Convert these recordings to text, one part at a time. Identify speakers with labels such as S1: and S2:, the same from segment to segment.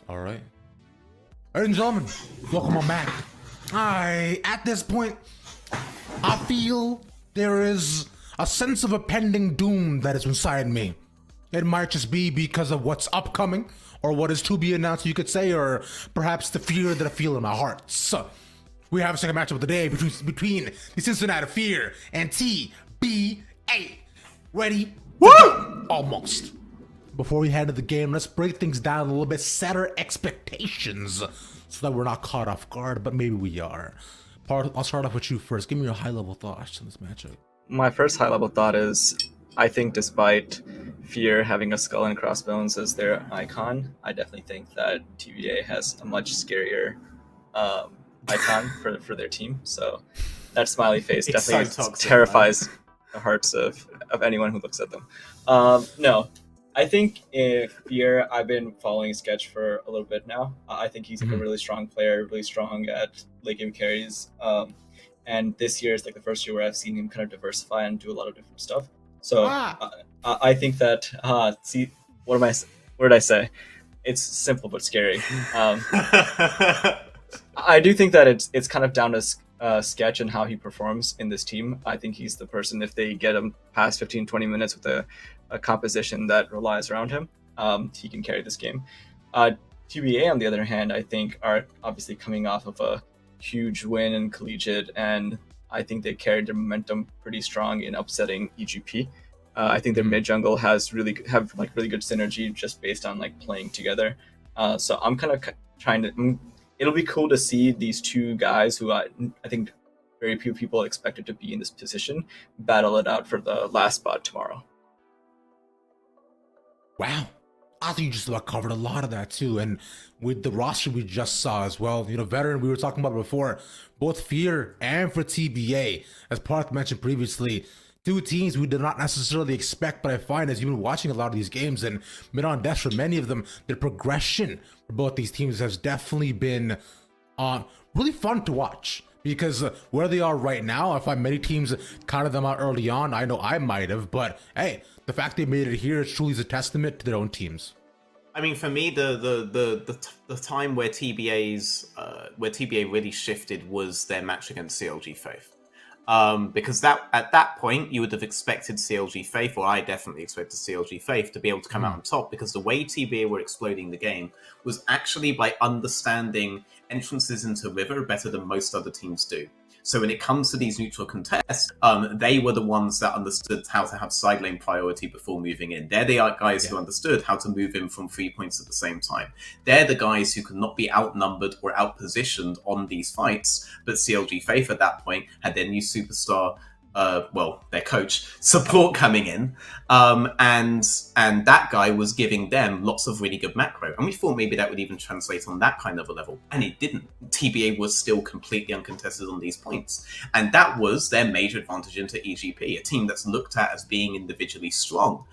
S1: All right. Ladies and gentlemen, welcome on back. At this point, I feel there is a sense of a pending doom that is inside me. It might just be because of what's upcoming, or what is to be announced, you could say, or perhaps the fear that I feel in my heart. So, we have a second matchup of the day between the Cincinnati Fear and TBA. Ready? Woo! Almost. Before we head to the game, let's break things down a little bit, set our expectations so that we're not caught off guard, but maybe we are. I'll start off with you first. Give me your high-level thoughts on this matchup.
S2: My first high-level thought is, I think despite Fear having a skull and crossbones as their icon, I definitely think that TBA has a much scarier icon for their team. So that smiley face definitely terrifies the hearts of anyone who looks at them. No. I think if Fear, I've been following Sketch for a little bit now. I think he's like a really strong player, really strong at late game carries. And this year is like the first year where I've seen him kind of diversify and do a lot of different stuff. So I think that see, what did I say? It's simple but scary. I do think that it's kind of down to Sketch and how he performs in this team. I think he's the person, if they get him past 15-20 minutes with a composition that relies around him, he can carry this game. TBA, on the other hand, I think are obviously coming off of a huge win in Collegiate, and I think they carried their momentum pretty strong in upsetting EGP. I think their mid jungle have really good synergy just based on like playing together. So I'm kind of trying to. It'll be cool to see these two guys who I think very few people expected to be in this position battle it out for the last spot tomorrow.
S1: Wow. I think you just about covered a lot of that too. And with the roster we just saw as well, veteran, we were talking about before, both Fear and for TBA, as Parth mentioned previously, two teams we did not necessarily expect, but I find as you've been watching a lot of these games and mid on death for many of them, the progression for both these teams has definitely been really fun to watch. Because where they are right now, I find many teams counted them out early on. I know I might have, but hey, the fact they made it here truly is a testament to their own teams.
S3: I mean, for me, the time where TBA really shifted was their match against CLG Faith. Because at that point, you would have expected CLG Faith, or I definitely expected CLG Faith, to be able to come out on top, because the way TBA were exploding the game was actually by understanding entrances into River better than most other teams do. So when it comes to these neutral contests, they were the ones that understood how to have side lane priority before moving in. They're the guys who understood how to move in from 3 points at the same time. They're the guys who could not be outnumbered or outpositioned on these fights. But CLG Faith at that point had their new superstar, their coach, support coming in. And that guy was giving them lots of really good macro. And we thought maybe that would even translate on that kind of a level. And it didn't. TBA was still completely uncontested on these points. And that was their major advantage into EGP, a team that's looked at as being individually strong.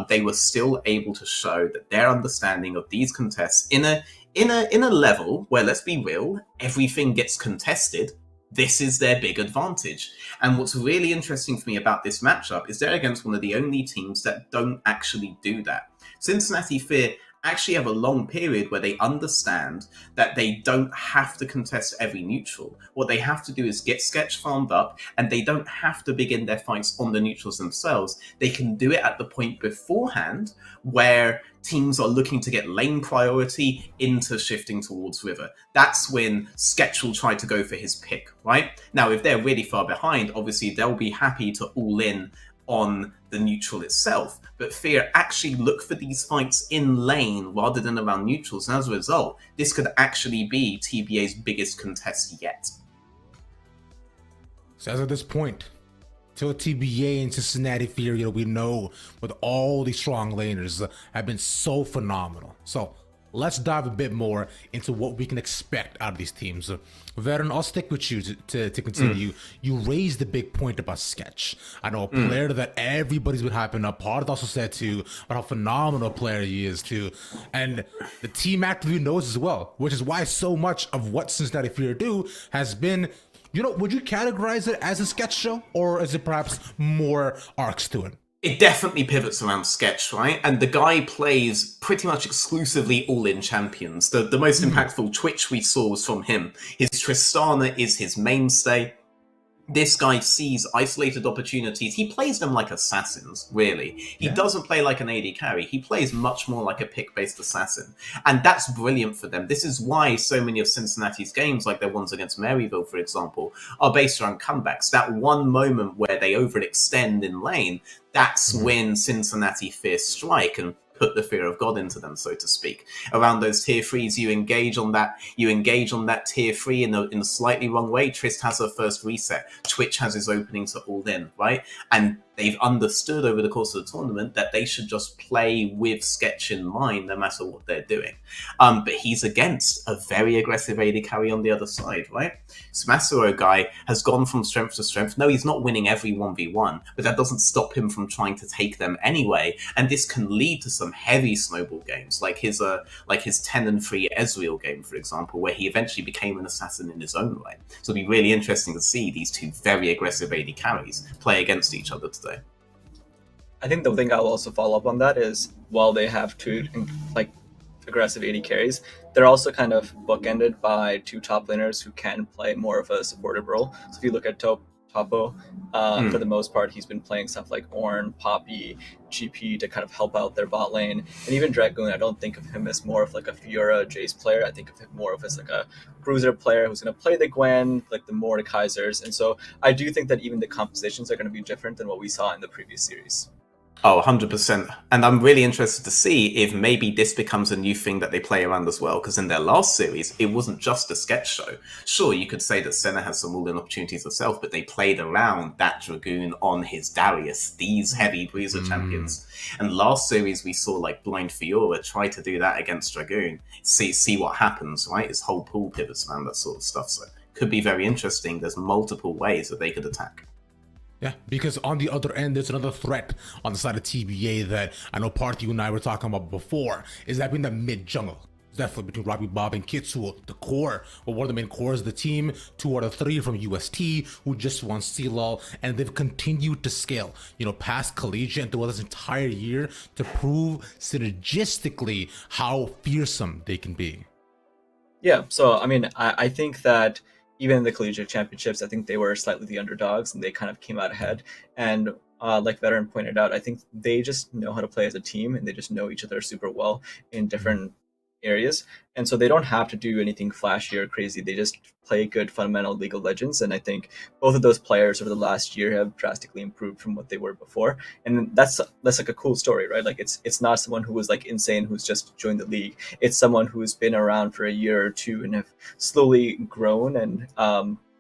S3: They were still able to show that their understanding of these contests in a level where, let's be real, everything gets contested. This is their big advantage. And what's really interesting for me about this matchup is they're against one of the only teams that don't actually do that. Cincinnati Fear actually have a long period where they understand that they don't have to contest every neutral. What they have to do is get Sketch farmed up, and they don't have to begin their fights on the neutrals themselves. They can do it at the point beforehand where teams are looking to get lane priority into shifting towards River. That's when Sketch will try to go for his pick, right? Now, if they're really far behind, obviously they'll be happy to all in on the neutral itself. But Fear actually look for these fights in lane rather than around neutrals. And as a result, this could actually be TBA's biggest contest yet.
S1: So as of this point, till TBA and Cincinnati Fear, we know with all these strong laners have been so phenomenal. So let's dive a bit more into what we can expect out of these teams. Veteran, I'll stick with you to continue. You raised the big point about Sketch. I know a player that everybody's been hyping up. Part also said too about how phenomenal a player he is too. And the team actively knows as well, which is why so much of what Cincinnati Fear do has been, would you categorize it as a Sketch show, or is it perhaps more arcs to it?
S3: It definitely pivots around Sketch, right? And the guy plays pretty much exclusively all-in champions. The most impactful Twitch we saw was from him. His Tristana is his mainstay. This guy sees isolated opportunities. He plays them like assassins, really. He doesn't play like an AD carry. He plays much more like a pick-based assassin. And that's brilliant for them. This is why so many of Cincinnati's games, like their ones against Maryville, for example, are based around comebacks. That one moment where they overextend in lane, that's when Cincinnati fear strike and put the fear of God into them, so to speak. Around those tier 3s, you engage on that tier 3 in a slightly wrong way. Trist has her first reset. Twitch has his opening to all in, right? And they've understood over the course of the tournament that they should just play with Sketch in mind, no matter what they're doing. But he's against a very aggressive AD carry on the other side, right? Smasero guy has gone from strength to strength. No, he's not winning every 1v1, but that doesn't stop him from trying to take them anyway. And this can lead to some heavy snowball games, like his 10-3 Ezreal game, for example, where he eventually became an assassin in his own right. So it'll be really interesting to see these two very aggressive AD carries play against each other today.
S2: I think the thing I'll also follow up on that is, while they have two aggressive AD carries, they're also kind of bookended by two top laners who can play more of a supportive role. So if you look at Topo, for the most part, he's been playing stuff like Ornn, Poppy, GP to kind of help out their bot lane. And even Dragoon, I don't think of him as more of like a Fiora Jace player. I think of him more of as like a bruiser player who's going to play the Gwen, like the Mordekaisers. And so I do think that even the compositions are going to be different than what we saw in the previous series.
S3: Oh, 100%. And I'm really interested to see if maybe this becomes a new thing that they play around as well, because in their last series, it wasn't just a sketch show. Sure, you could say that Senna has some all-in opportunities herself, but they played around that Dragoon on his Darius, these heavy bruiser champions. And last series, we saw like Blind Fiora try to do that against Dragoon. See what happens, right? His whole pool pivots around that sort of stuff. So it could be very interesting. There's multiple ways that they could attack.
S1: Yeah, because on the other end, there's another threat on the side of TBA that I know Parth, you and I were talking about before, is that being the mid jungle. It's definitely between Robbie Bob and Kitsu, the core, or one of the main cores of the team, 2 out of 3 from UST, who just won CLOL, and they've continued to scale, past collegiate and throughout this entire year to prove synergistically how fearsome they can be.
S2: Yeah, so, I mean, I think that even in the collegiate championships, I think they were slightly the underdogs and they kind of came out ahead. And like Veteran pointed out, I think they just know how to play as a team and they just know each other super well in different areas. And so they don't have to do anything flashy or crazy. They just play good fundamental League of Legends. And I think both of those players over the last year have drastically improved from what they were before. And that's like a cool story, right? Like it's not someone who was like insane who's just joined the league. It's someone who's been around for a year or two and have slowly grown and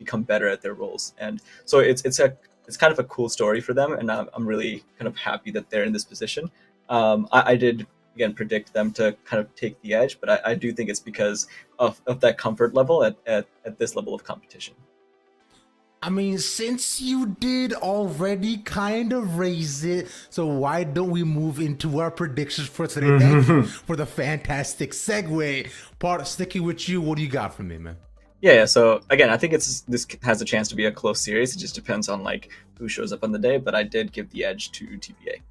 S2: become better at their roles. And so it's kind of a cool story for them. And I'm really kind of happy that they're in this position. I did again predict them to kind of take the edge, but I do think it's because of that comfort level at this level of competition.
S1: I mean, since you did already kind of raise it, so why don't we move into our predictions for today? Thank you for the fantastic segue. Part sticking with you, what do you got for me, man?
S2: Yeah. So again, I think this has a chance to be a close series. It just depends on like who shows up on the day, but I did give the edge to TBA.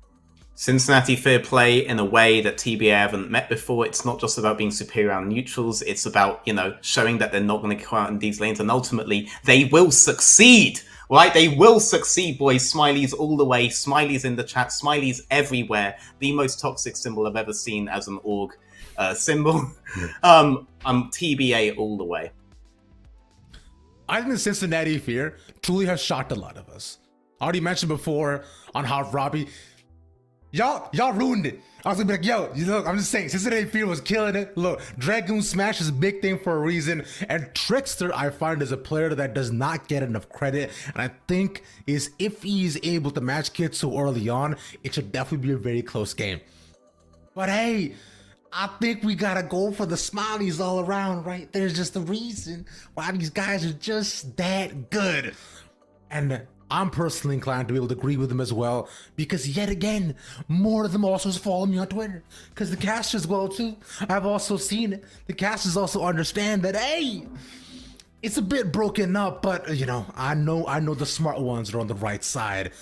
S3: Cincinnati fair play in a way that TBA haven't met before. It's not just about being superior on neutrals. It's about, showing that they're not going to go out in these lanes. And ultimately, they will succeed, right? They will succeed, boys. Smileys all the way. Smileys in the chat. Smileys everywhere. The most toxic symbol I've ever seen as an org symbol. I'm TBA all the way.
S1: I think the Cincinnati fear truly has shocked a lot of us. I already mentioned before on how Robbie... Y'all ruined it. I was gonna be like, yo, look, I'm just saying, Cincinnati Fear was killing it. Look, Dragoon Smash is a big thing for a reason. And Trickster, I find, is a player that does not get enough credit. And I think if he's able to match Kitsu early on, it should definitely be a very close game. But hey, I think we gotta go for the Smileys all around, right? There's just a reason why these guys are just that good. And I'm personally inclined to be able to agree with them as well, because yet again, more of them also follow me on Twitter, because the casters well too. I've also seen it. The casters also understand that, hey, it's a bit broken up, but I know the smart ones are on the right side.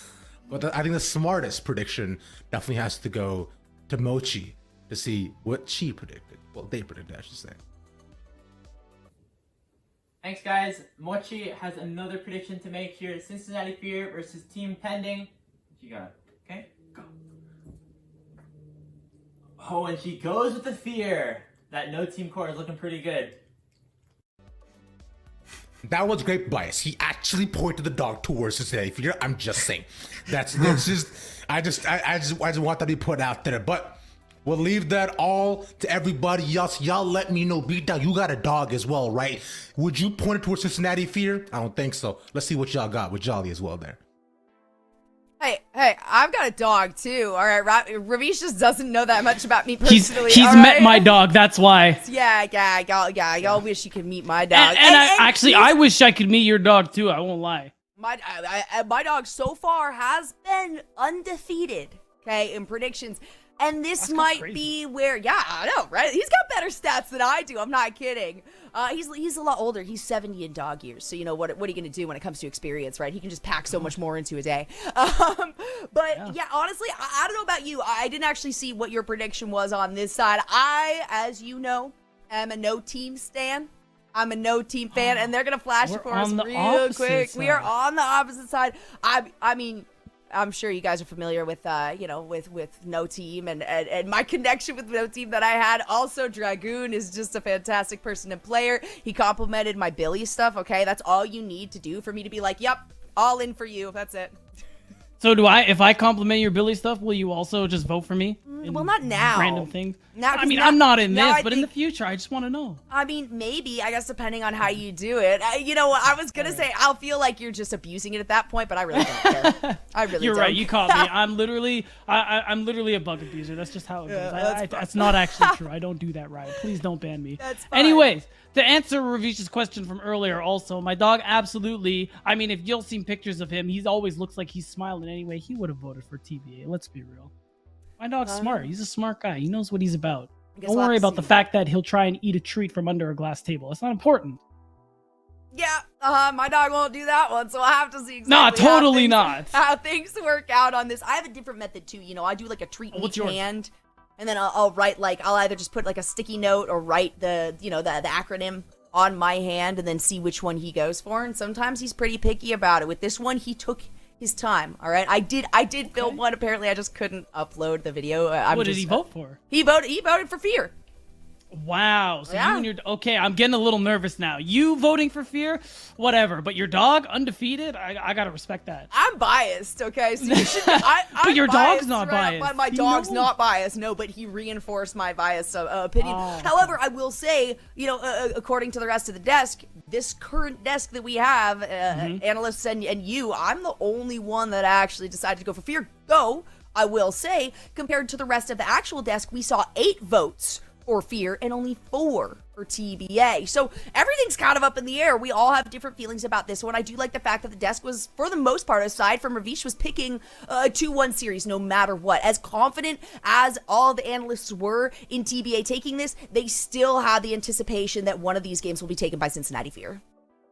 S1: But I think the smartest prediction definitely has to go to Mochi to see what she predicted. Well, they predicted, I should say.
S4: Thanks, guys. Mochi has another prediction to make here. Cincinnati Fear versus Team Pending. What you got? Okay, go. Oh, and she goes with the Fear. That no team core is looking pretty good.
S1: That was great bias. He actually pointed the dog towards Cincinnati Fear. I'm just saying. That's just I just want that to be put out there. But we'll leave that all to everybody else. Y'all let me know. Beatdown, you got a dog as well, right? Would you point it towards Cincinnati Fear? I don't think so. Let's see what y'all got with Jolly as well there.
S5: Hey, I've got a dog too. All right, Ravish just doesn't know that much about me personally.
S6: He's
S5: all
S6: met
S5: right?
S6: my dog. That's why.
S5: Yeah. Y'all wish you could meet my dog.
S6: And I wish I could meet your dog too. I won't lie.
S5: My dog so far has been undefeated. Okay, in predictions. And this might be where, yeah, I know, right? He's got better stats than I do. I'm not kidding. He's a lot older. He's 70 in dog years. So, you know, what are you going to do when it comes to experience, right? He can just pack so much more into a day. But, yeah, honestly, I don't know about you. I didn't actually see what your prediction was on this side. I, as you know, am a no-team stan. I'm a no-team fan, and they're going to flash it for us real quick. We are on the opposite side. I mean... I'm sure you guys are familiar with, with No Team and my connection with No Team that I had. Also, Dragoon is just a fantastic person and player. He complimented my Billy stuff, okay? That's all you need to do for me to be like, yep, all in for you. That's it.
S6: So if I compliment your Billy stuff, will you also just vote for me?
S5: Well, not now.
S6: Random things.
S5: Now,
S6: I mean, I'm not in this, but in the future, I just want to know.
S5: I mean, maybe, I guess, depending on how you do it. You know what? I was going to say, I'll feel like you're just abusing it at that point, but I really don't care. I really
S6: You're
S5: don't.
S6: right. You caught me. I'm literally a bug abuser. That's just how it goes. That's not actually true. I don't do that right. Please don't ban me.
S5: That's fine.
S6: Anyways, to answer Ravish's question from earlier also, my dog absolutely, I mean, if you'll seen pictures of him, he always looks like he's smiling anyway. He would have voted for TBA. Let's be real. My dog's smart. He's a smart guy. He knows what he's about. Don't worry about the fact that he'll try and eat a treat from under a glass table. It's not important.
S5: Yeah, my dog won't do that one, so I'll have to see exactly
S6: Nah, totally not.
S5: How things work out on this. I have a different method too. You know, I do like a treat in each hand, and then I'll write I'll either just put like a sticky note or write the acronym on my hand and then see which one he goes for. And sometimes he's pretty picky about it. With this one, he took his time. All right, I did film one. Apparently, I just couldn't upload the video.
S6: What did he vote for?
S5: He voted for Fear.
S6: Wow. So
S5: yeah.
S6: you and your okay, I'm getting a little nervous now. You voting for Fear, whatever. But your dog undefeated. I gotta respect that.
S5: I'm biased, okay? So you should.
S6: But your dog's not biased.
S5: But my dog's not biased. No, but he reinforced my biased opinion.
S6: Oh,
S5: However, I will say, according to the rest of the desk, this current desk that we have, analysts and you, I'm the only one that actually decided to go for Fear. Though I will say, compared to the rest of the actual desk, we saw 8 votes for Fear and only 4 for TBA. So everything's kind of up in the air. We all have different feelings about this one. I do like the fact that the desk was, for the most part, aside from Ravish, was picking a 2-1 series no matter what. As confident as all the analysts were in TBA taking this, they still had the anticipation that one of these games will be taken by Cincinnati Fear.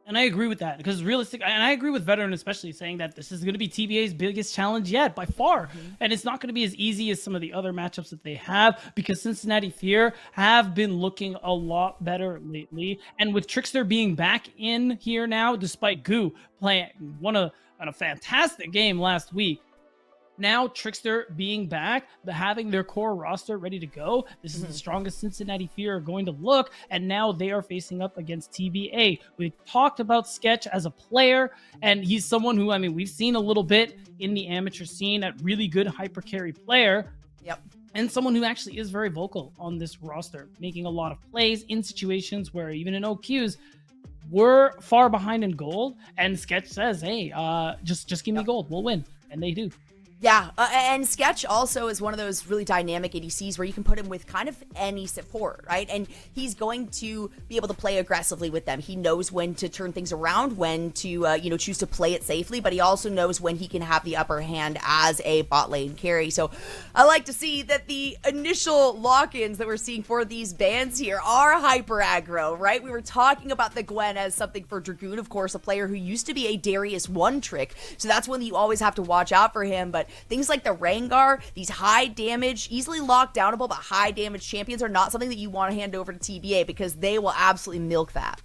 S6: And I agree with that because and I agree with Veteran especially saying that this is going to be TBA's biggest challenge yet by far. And it's not going to be as easy as some of the other matchups that they have because Cincinnati Fear have been looking a lot better lately. And with Trickster being back in here now, despite Goo playing a fantastic game last week, now Trickster being back, having their core roster ready to go, this is the strongest Cincinnati Fear are going to look, and now they are facing up against TBA. We talked about Sketch as a player, and he's someone who, I mean, we've seen a little bit in the amateur scene at really good hyper carry player.
S5: Yep.
S6: And someone who actually is very vocal on this roster, making a lot of plays in situations where even in OQs, we're far behind in gold, and Sketch says, hey, just give me gold, we'll win. And they do.
S5: Yeah, and Sketch also is one of those really dynamic ADCs where you can put him with kind of any support, right? And he's going to be able to play aggressively with them. He knows when to turn things around, when to, choose to play it safely, but he also knows when he can have the upper hand as a bot lane carry. So I like to see that the initial lock-ins that we're seeing for these bans here are hyper aggro, right? We were talking about the Gwen as something for Dragoon, of course, a player who used to be a Darius 1 trick. So that's one that you always have to watch out for him, but things like the Rengar, these high damage, easily locked downable, but high damage champions are not something that you want to hand over to TBA because they will absolutely milk that.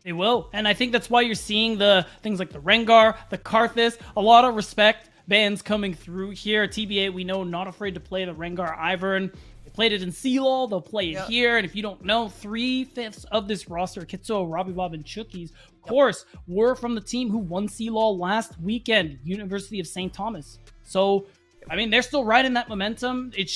S6: They will. And I think that's why you're seeing the things like the Rengar, the Karthus, a lot of respect bans coming through here. TBA, we know, not afraid to play the Rengar Ivern. They played it in CLOL, they'll play it here. And if you don't know, 3/5 of this roster, Kitsuo, Robbie Bob, and Chookies, of course, were from the team who won CLOL last weekend, University of St. Thomas. So, I mean, they're still riding that momentum. It's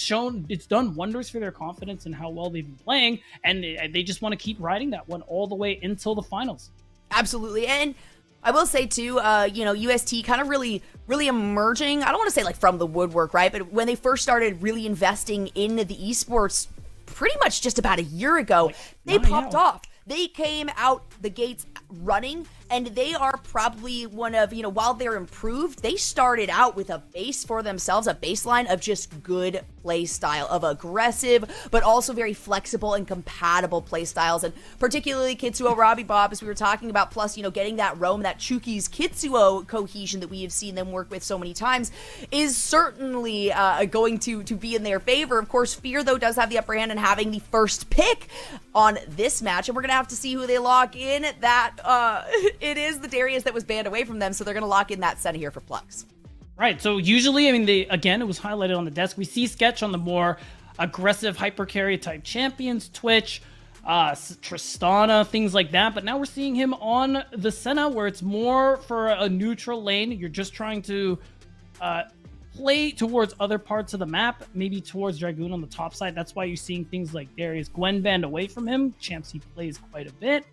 S6: done wonders for their confidence and how well they've been playing, and they just want to keep riding that one all the way until the finals.
S5: Absolutely. And I will say too, UST kind of really emerging. I don't want to say like from the woodwork, right? But when they first started really investing in the esports pretty much just about a year ago, they popped off. They came out the gates running, and they are probably one of, while they're improved, they started out with a base for themselves, a baseline of just good play style, of aggressive, but also very flexible and compatible play styles. And particularly Kitsuo, Robbie Bob, as we were talking about, plus, getting that Roam, that Chuki's Kitsuo cohesion that we have seen them work with so many times is certainly going to be in their favor. Of course, Fear, though, does have the upper hand and having the first pick on this match, and we're going to have to see who they lock in. That it is the Darius that was banned away from them, so they're going to lock in that Senna here for Plux.
S6: Right, so usually, again, it was highlighted on the desk. We see Sketch on the more aggressive hyper carry type champions, Twitch, Tristana, things like that. But now we're seeing him on the Senna, where it's more for a neutral lane. You're just trying to play towards other parts of the map, maybe towards Dragoon on the top side. That's why you're seeing things like Darius Gwen banned away from him. Champs he plays quite a bit.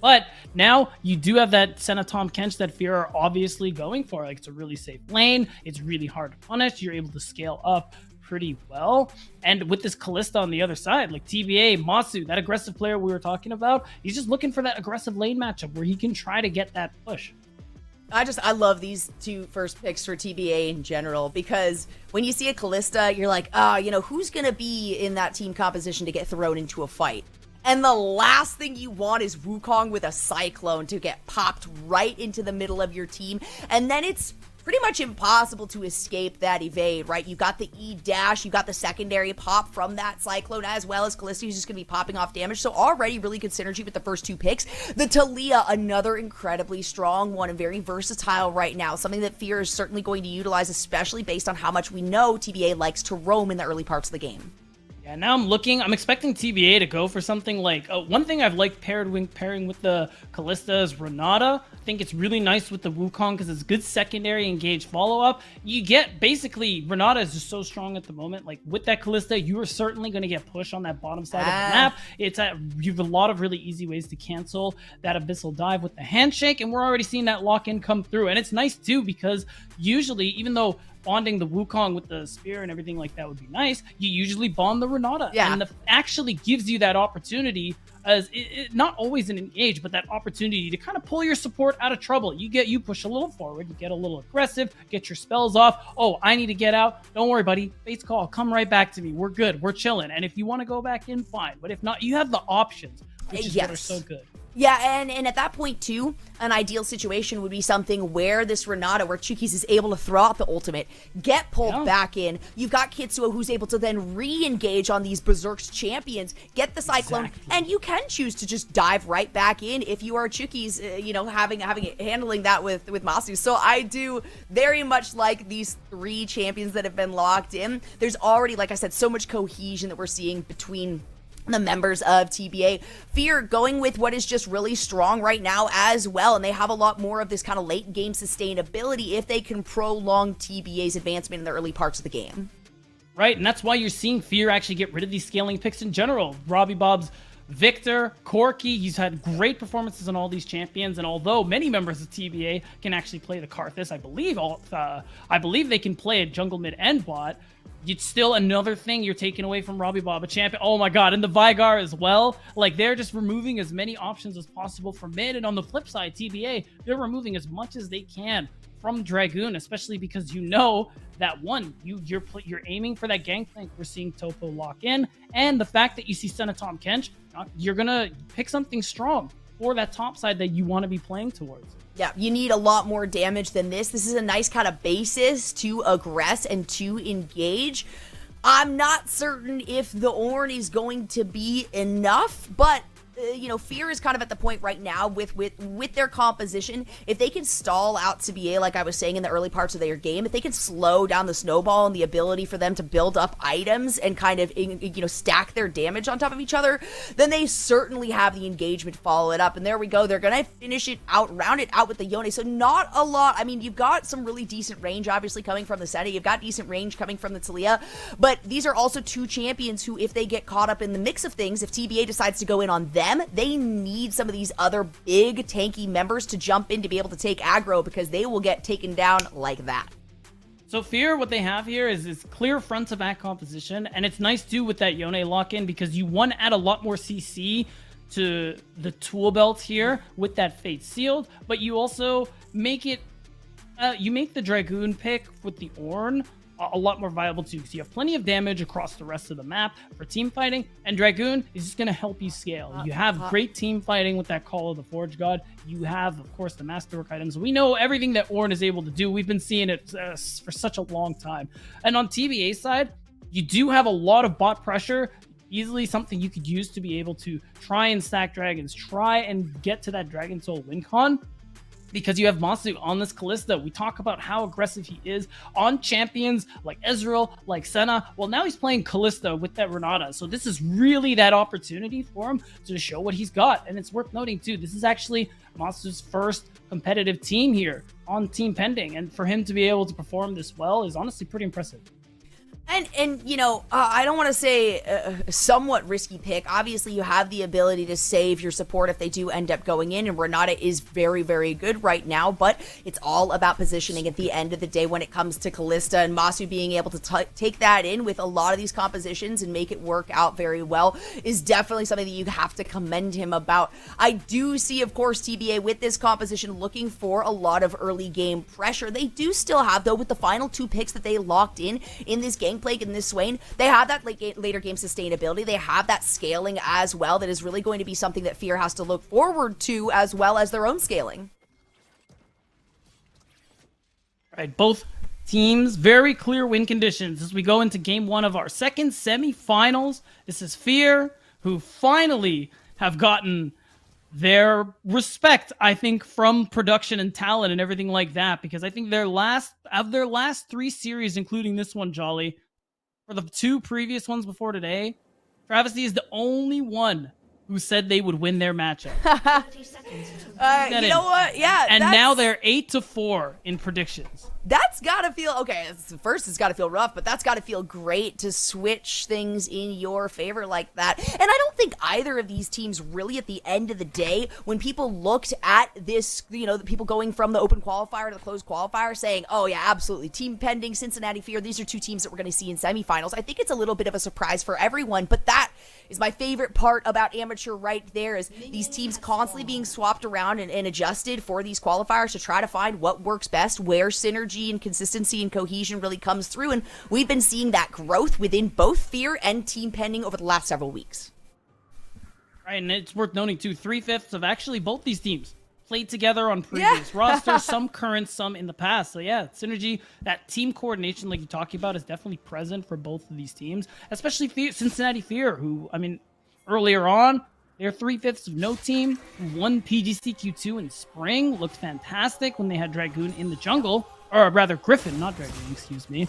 S6: But now you do have that Senna Tom Kench that Fear are obviously going for. Like, it's a really safe lane. It's really hard to punish. You're able to scale up pretty well. And with this Kalista on the other side, like TBA, Masu, that aggressive player we were talking about, he's just looking for that aggressive lane matchup where he can try to get that push.
S5: I love these two first picks for TBA in general, because when you see a Kalista, you're like, who's going to be in that team composition to get thrown into a fight? And the last thing you want is Wukong with a Cyclone to get popped right into the middle of your team. And then it's pretty much impossible to escape that evade, right? You got the E-dash, you got the secondary pop from that Cyclone, as well as Kalista, who's just going to be popping off damage. So already really good synergy with the first two picks. The Talia, another incredibly strong one and very versatile right now. Something that Fear is certainly going to utilize, especially based on how much we know TBA likes to roam in the early parts of the game.
S6: Yeah, now I'm expecting TBA to go for something like, one thing I've liked pairing with the Kalista is Renata. I think it's really nice with the Wukong because it's good secondary engage follow-up. You get, basically, Renata is just so strong at the moment. Like, with that Kalista, you are certainly going to get pushed on that bottom side of the map. You have a lot of really easy ways to cancel that Abyssal Dive with the handshake, and we're already seeing that lock-in come through. And it's nice, too, because usually, even though bonding the Wukong with the spear and everything like that would be nice, you usually bond the Renata.
S5: Yeah.
S6: And actually gives you that opportunity, as not always an engage, but that opportunity to kind of pull your support out of trouble. You push a little forward, you get a little aggressive, get your spells off. Oh, I need to get out. Don't worry, buddy. Fate's call. Come right back to me. We're good. We're chilling. And if you want to go back in, fine. But if not, you have the options, which is what are so good.
S5: Yeah, and at that point, too, an ideal situation would be something where this Renata, where Chukis is able to throw out the ultimate, get pulled back in. You've got Kitsuo, who's able to then re-engage on these Berserk's champions, get the Cyclone, and you can choose to just dive right back in if you are Chukis, handling that with Masu. So I do very much like these three champions that have been locked in. There's already, like I said, so much cohesion that we're seeing between the members of TBA. Fear going with what is just really strong right now as well, and they have a lot more of this kind of late game sustainability if they can prolong TBA's advancement in the early parts of the game.
S6: Right, and that's why you're seeing Fear actually get rid of these scaling picks in general. Robbie Bob's Victor, Corki, he's had great performances on all these champions, and although many members of TBA can actually play the Karthus, I believe they can play it jungle, mid, and bot. It's still another thing you're taking away from Robbie Bob, a champion. Oh my god, and the Vigar as well. Like, they're just removing as many options as possible for mid, and on the flip side, TBA, they're removing as much as they can from Dragoon, especially because you know that one, you're aiming for that gangplank. We're seeing Topo lock in, and the fact that you see Senatom Kench, you're gonna pick something strong for that top side that you want to be playing towards.
S5: Yeah, you need a lot more damage than this. This is a nice kind of basis to aggress and to engage. I'm not certain if the Ornn is going to be enough, but you know, Fear is kind of at the point right now with their composition. If they can stall out CBA, like I was saying in the early parts of their game, if they can slow down the snowball and the ability for them to build up items and kind of, you know, stack their damage on top of each other, then they certainly have the engagement to follow it up. And there we go. They're going to finish it out, round it out with the Yone. So not a lot. I mean, you've got some really decent range, obviously, coming from the Seta. You've got decent range coming from the Talia. But these are also two champions who, if they get caught up in the mix of things, if TBA decides to go in on them, they need some of these other big tanky members to jump in to be able to take aggro, because they will get taken down like that.
S6: So Fear, what they have here is clear front to back composition, and it's nice too with that Yone lock in, because you want to add a lot more CC to the tool belt here with that Fate Sealed, but you also make it you make the Dragoon pick with the Ornn a lot more viable too, because you have plenty of damage across the rest of the map for team fighting, and Dragoon is just going to help you scale. You have great team fighting with that Call of the Forge God. You have, of course, the Masterwork items. We know everything that Ornn is able to do. We've been seeing it for such a long time. And on TBA side, you do have a lot of bot pressure, easily something you could use to be able to try and stack dragons, try and get to that Dragon Soul win con. Because you have Masu on this Kalista. We talk about how aggressive he is on champions like Ezreal, like Senna. Well, now he's playing Kalista with that Renata. So this is really that opportunity for him to show what he's got. And it's worth noting too, this is actually Masu's first competitive team here on Team Pending. And for him to be able to perform this well is honestly pretty impressive.
S5: And you know, I don't want to say a somewhat risky pick. Obviously, you have the ability to save your support if they do end up going in, and Renata is very, very good right now, but it's all about positioning at the end of the day when it comes to Kalista, and Masu being able to take that in with a lot of these compositions and make it work out very well is definitely something that you have to commend him about. I do see, of course, TBA with this composition looking for a lot of early game pressure. They do still have, though, with the final two picks that they locked in this game, Plague and this Swain, they have that later game sustainability. They have that scaling as well that is really going to be something that Fear has to look forward to, as well as their own scaling.
S6: All right, both teams, very clear win conditions as we go into game one of our second semifinals. This is Fear, who finally have gotten their respect, I think, from production and talent and everything like that, because I think their last three series, including this one, Jolly, for the two previous ones before today, Travesty is the only one who said they would win their matchup.
S5: You know what? Yeah.
S6: And now they're 8-4 in predictions.
S5: That's gotta feel okay. First, it's gotta feel rough, but that's gotta feel great to switch things in your favor like that. And I don't think either of these teams really, at the end of the day, when people looked at this, you know, the people going from the open qualifier to the closed qualifier saying, oh yeah, absolutely, Team Pending, Cincinnati Fear, these are two teams that we're gonna see in semifinals. I think it's a little bit of a surprise for everyone, but that is my favorite part about Amateur right there, is these teams constantly being swapped around and adjusted for these qualifiers to try to find what works best, where synergy and consistency and cohesion really comes through, and we've been seeing that growth within both Fear and Team Pending over the last several weeks.
S6: Right, and it's worth noting too, 3/5 of actually both these teams played together on previous rosters, some current, some in the past. So yeah, synergy, that team coordination like you're talking about is definitely present for both of these teams, especially Cincinnati Fear, who, I mean, earlier on, they're 3/5 of no team, who won PGC Q2 in spring, looked fantastic when they had Dragoon in the jungle, or rather Griffin, not Dragoon, excuse me.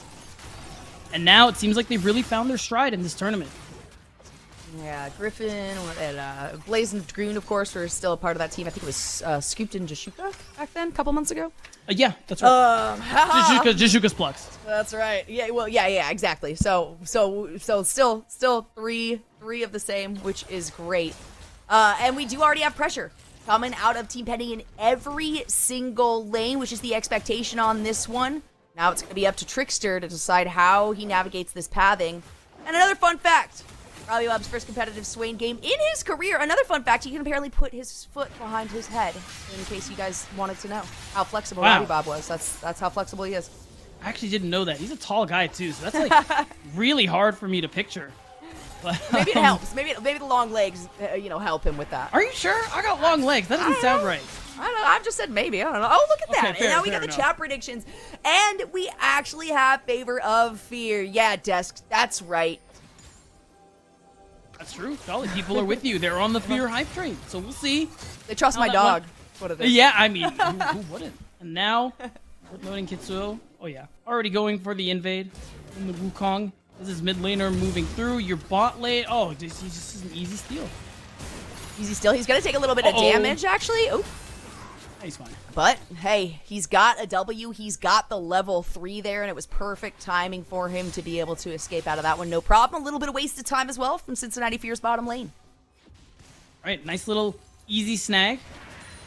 S6: And now it seems like they've really found their stride in this tournament.
S5: Yeah, Griffin and Blaze and Dragoon, of course, were still a part of that team. I think it was Scooped and Jashuka back then, a couple months ago.
S6: Yeah, that's right. Jashuka's Plux.
S5: That's right. Yeah, well, yeah, exactly. So still three of the same, which is great. And we do already have pressure coming out of Team Pending in every single lane, which is the expectation on this one. Now it's going to be up to Trickster to decide how he navigates this pathing. And another fun fact, Robbie Bob's first competitive Swain game in his career. Another fun fact, he can apparently put his foot behind his head, in case you guys wanted to know how flexible Robbie Bob was. That's how flexible he is.
S6: I actually didn't know that. He's a tall guy, too, so that's like really hard for me to picture. But,
S5: maybe it helps. Maybe the long legs, help him with that.
S6: Are you sure? I got long legs. That doesn't sound right.
S5: I don't know. I've just said maybe. I don't know. Oh, look at that.
S6: Fair,
S5: and now we
S6: fair
S5: got the
S6: enough.
S5: chat predictions. And we actually have favor of Fear. Yeah, Desk. That's right.
S6: That's true. Golly, people are with you. They're on the Fear hype train, so we'll see.
S5: They trust my
S6: that
S5: dog.
S6: went.
S5: What it is.
S6: Yeah, I mean, who wouldn't? And now, we're loading Kitsuo. Oh, yeah. Already going for the invade in the Wukong. This is mid laner moving through. Your bot lane. Oh, this is an easy steal.
S5: Easy still. He's going to take a little bit of damage, actually. Oh.
S6: He's fine.
S5: But, hey, he's got a W. He's got the level 3 there, and it was perfect timing for him to be able to escape out of that one. No problem. A little bit of wasted time as well from Cincinnati Fear's bottom lane.
S6: All right, nice little easy snag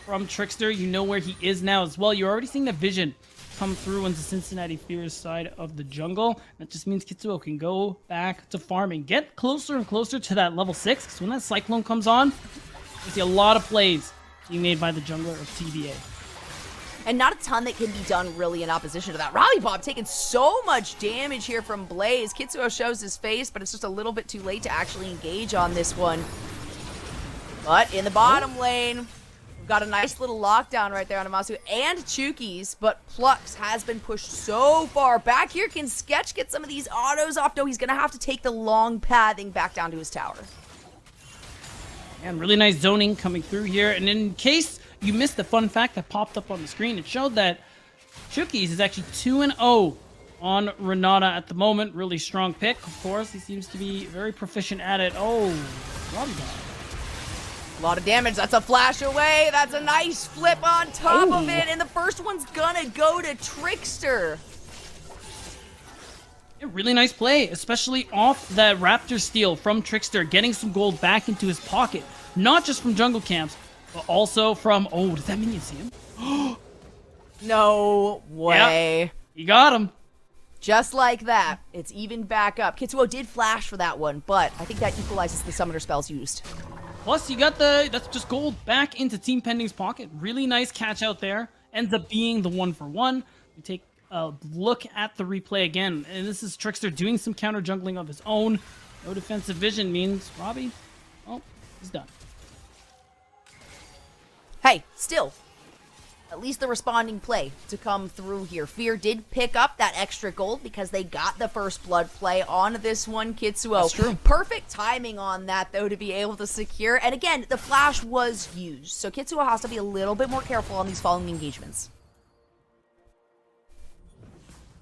S6: from Trickster. You know where he is now as well. You're already seeing the vision come through on the Cincinnati Fear's side of the jungle. That just means Kitsuo can go back to farming. Get closer and closer to that level 6, because when that Cyclone comes on, you see a lot of plays being made by the jungler of TBA.
S5: And not a ton that can be done really in opposition to that. Robbie Bob taking so much damage here from Blaze. Kitsuo shows his face, but it's just a little bit too late to actually engage on this one. But in the bottom lane, we've got a nice little lockdown right there on Amasu and Chuki's, but Plux has been pushed so far back here. Can Sketch get some of these autos off? No, he's going to have to take the long pathing back down to his tower.
S6: And really nice zoning coming through here. And in case you missed the fun fact that popped up on the screen, it showed that Chuki's is actually 2-0 on Renata at the moment. Really strong pick, of course. He seems to be very proficient at it. Oh, Robbie Bob.
S5: A lot of damage. That's a flash away. That's a nice flip on top of it. And the first one's gonna go to Trickster.
S6: A really nice play, especially off that Raptor steal from Trickster, getting some gold back into his pocket. Not just from jungle camps, but also from... Oh, does that minion see him?
S5: No way.
S6: Yep, he got him.
S5: Just like that. It's even back up. Kitsuo did flash for that one, but I think that equalizes the summoner spells used.
S6: Plus, you got the... That's just gold back into Team Pending's pocket. Really nice catch out there. Ends up being the 1-for-1. We take a look at the replay again. And this is Trickster doing some counter jungling of his own. No defensive vision means Robbie, oh, he's done.
S5: Hey, still, at least the responding play to come through here. Fear did pick up that extra gold because they got the first blood play on this one, Kitsuo.
S6: That's true.
S5: Perfect timing on that, though, to be able to secure. And again, the flash was used, so Kitsuo has to be a little bit more careful on these following engagements.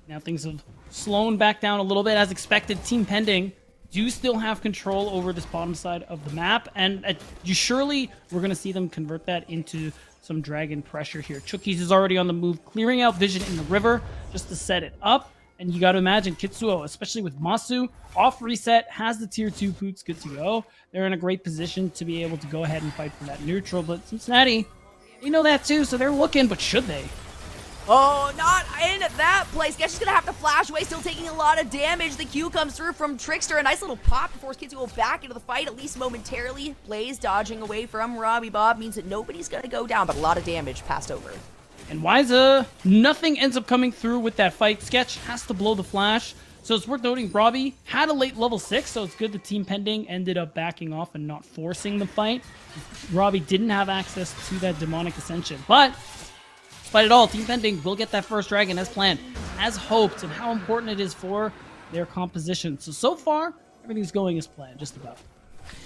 S6: Now things have slowed back down a little bit. As expected, Team Pending do still have control over this bottom side of the map, and surely we're going to see them convert that into some dragon pressure here. Chuki's is already on the move, clearing out vision in the river just to set it up. And you got to imagine Kitsuo, especially with Masu, off reset, has the tier 2 boots good to go. They're in a great position to be able to go ahead and fight for that neutral. But Cincinnati, they know that too, so they're looking, but should they?
S5: Oh, not in that place. Guess she's going to have to flash away, still taking a lot of damage. The Q comes through from Trickster. A nice little pop to force Kitsuo back into the fight, at least momentarily. Blaze dodging away from Robbie Bob means that nobody's going to go down, but a lot of damage passed over.
S6: And Wiza, nothing ends up coming through with that fight. Sketch has to blow the flash. So it's worth noting, Robbie had a late level 6, so it's good the Team Pending ended up backing off and not forcing the fight. Robbie didn't have access to that Demonic Ascension. But despite it all, Team Pending will get that first dragon as planned, as hoped, and how important it is for their composition. So far, everything's going as planned, just about.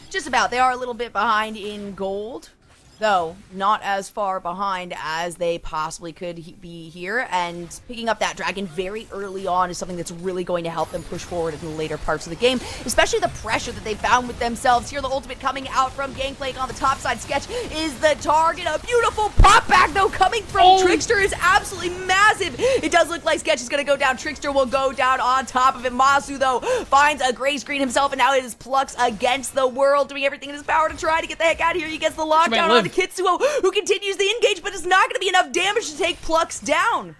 S5: Just about. They are a little bit behind in gold. though not as far behind as they possibly could be here, and picking up that dragon very early on is something that's really going to help them push forward in the later parts of the game, especially the pressure that they found with themselves here. The ultimate coming out from Gangplank on the top side. Sketch is the target. A beautiful pop back though coming from Trickster is absolutely massive. It does look like Sketch is going to go down. Trickster will go down on top of it. Masu though finds a gray screen himself, and now it is Plucks against the world, doing everything in his power to try to get the heck out of here. He gets the lockdown on Kitsuo, who continues the engage, but it's not going to be enough damage to take Plucks down.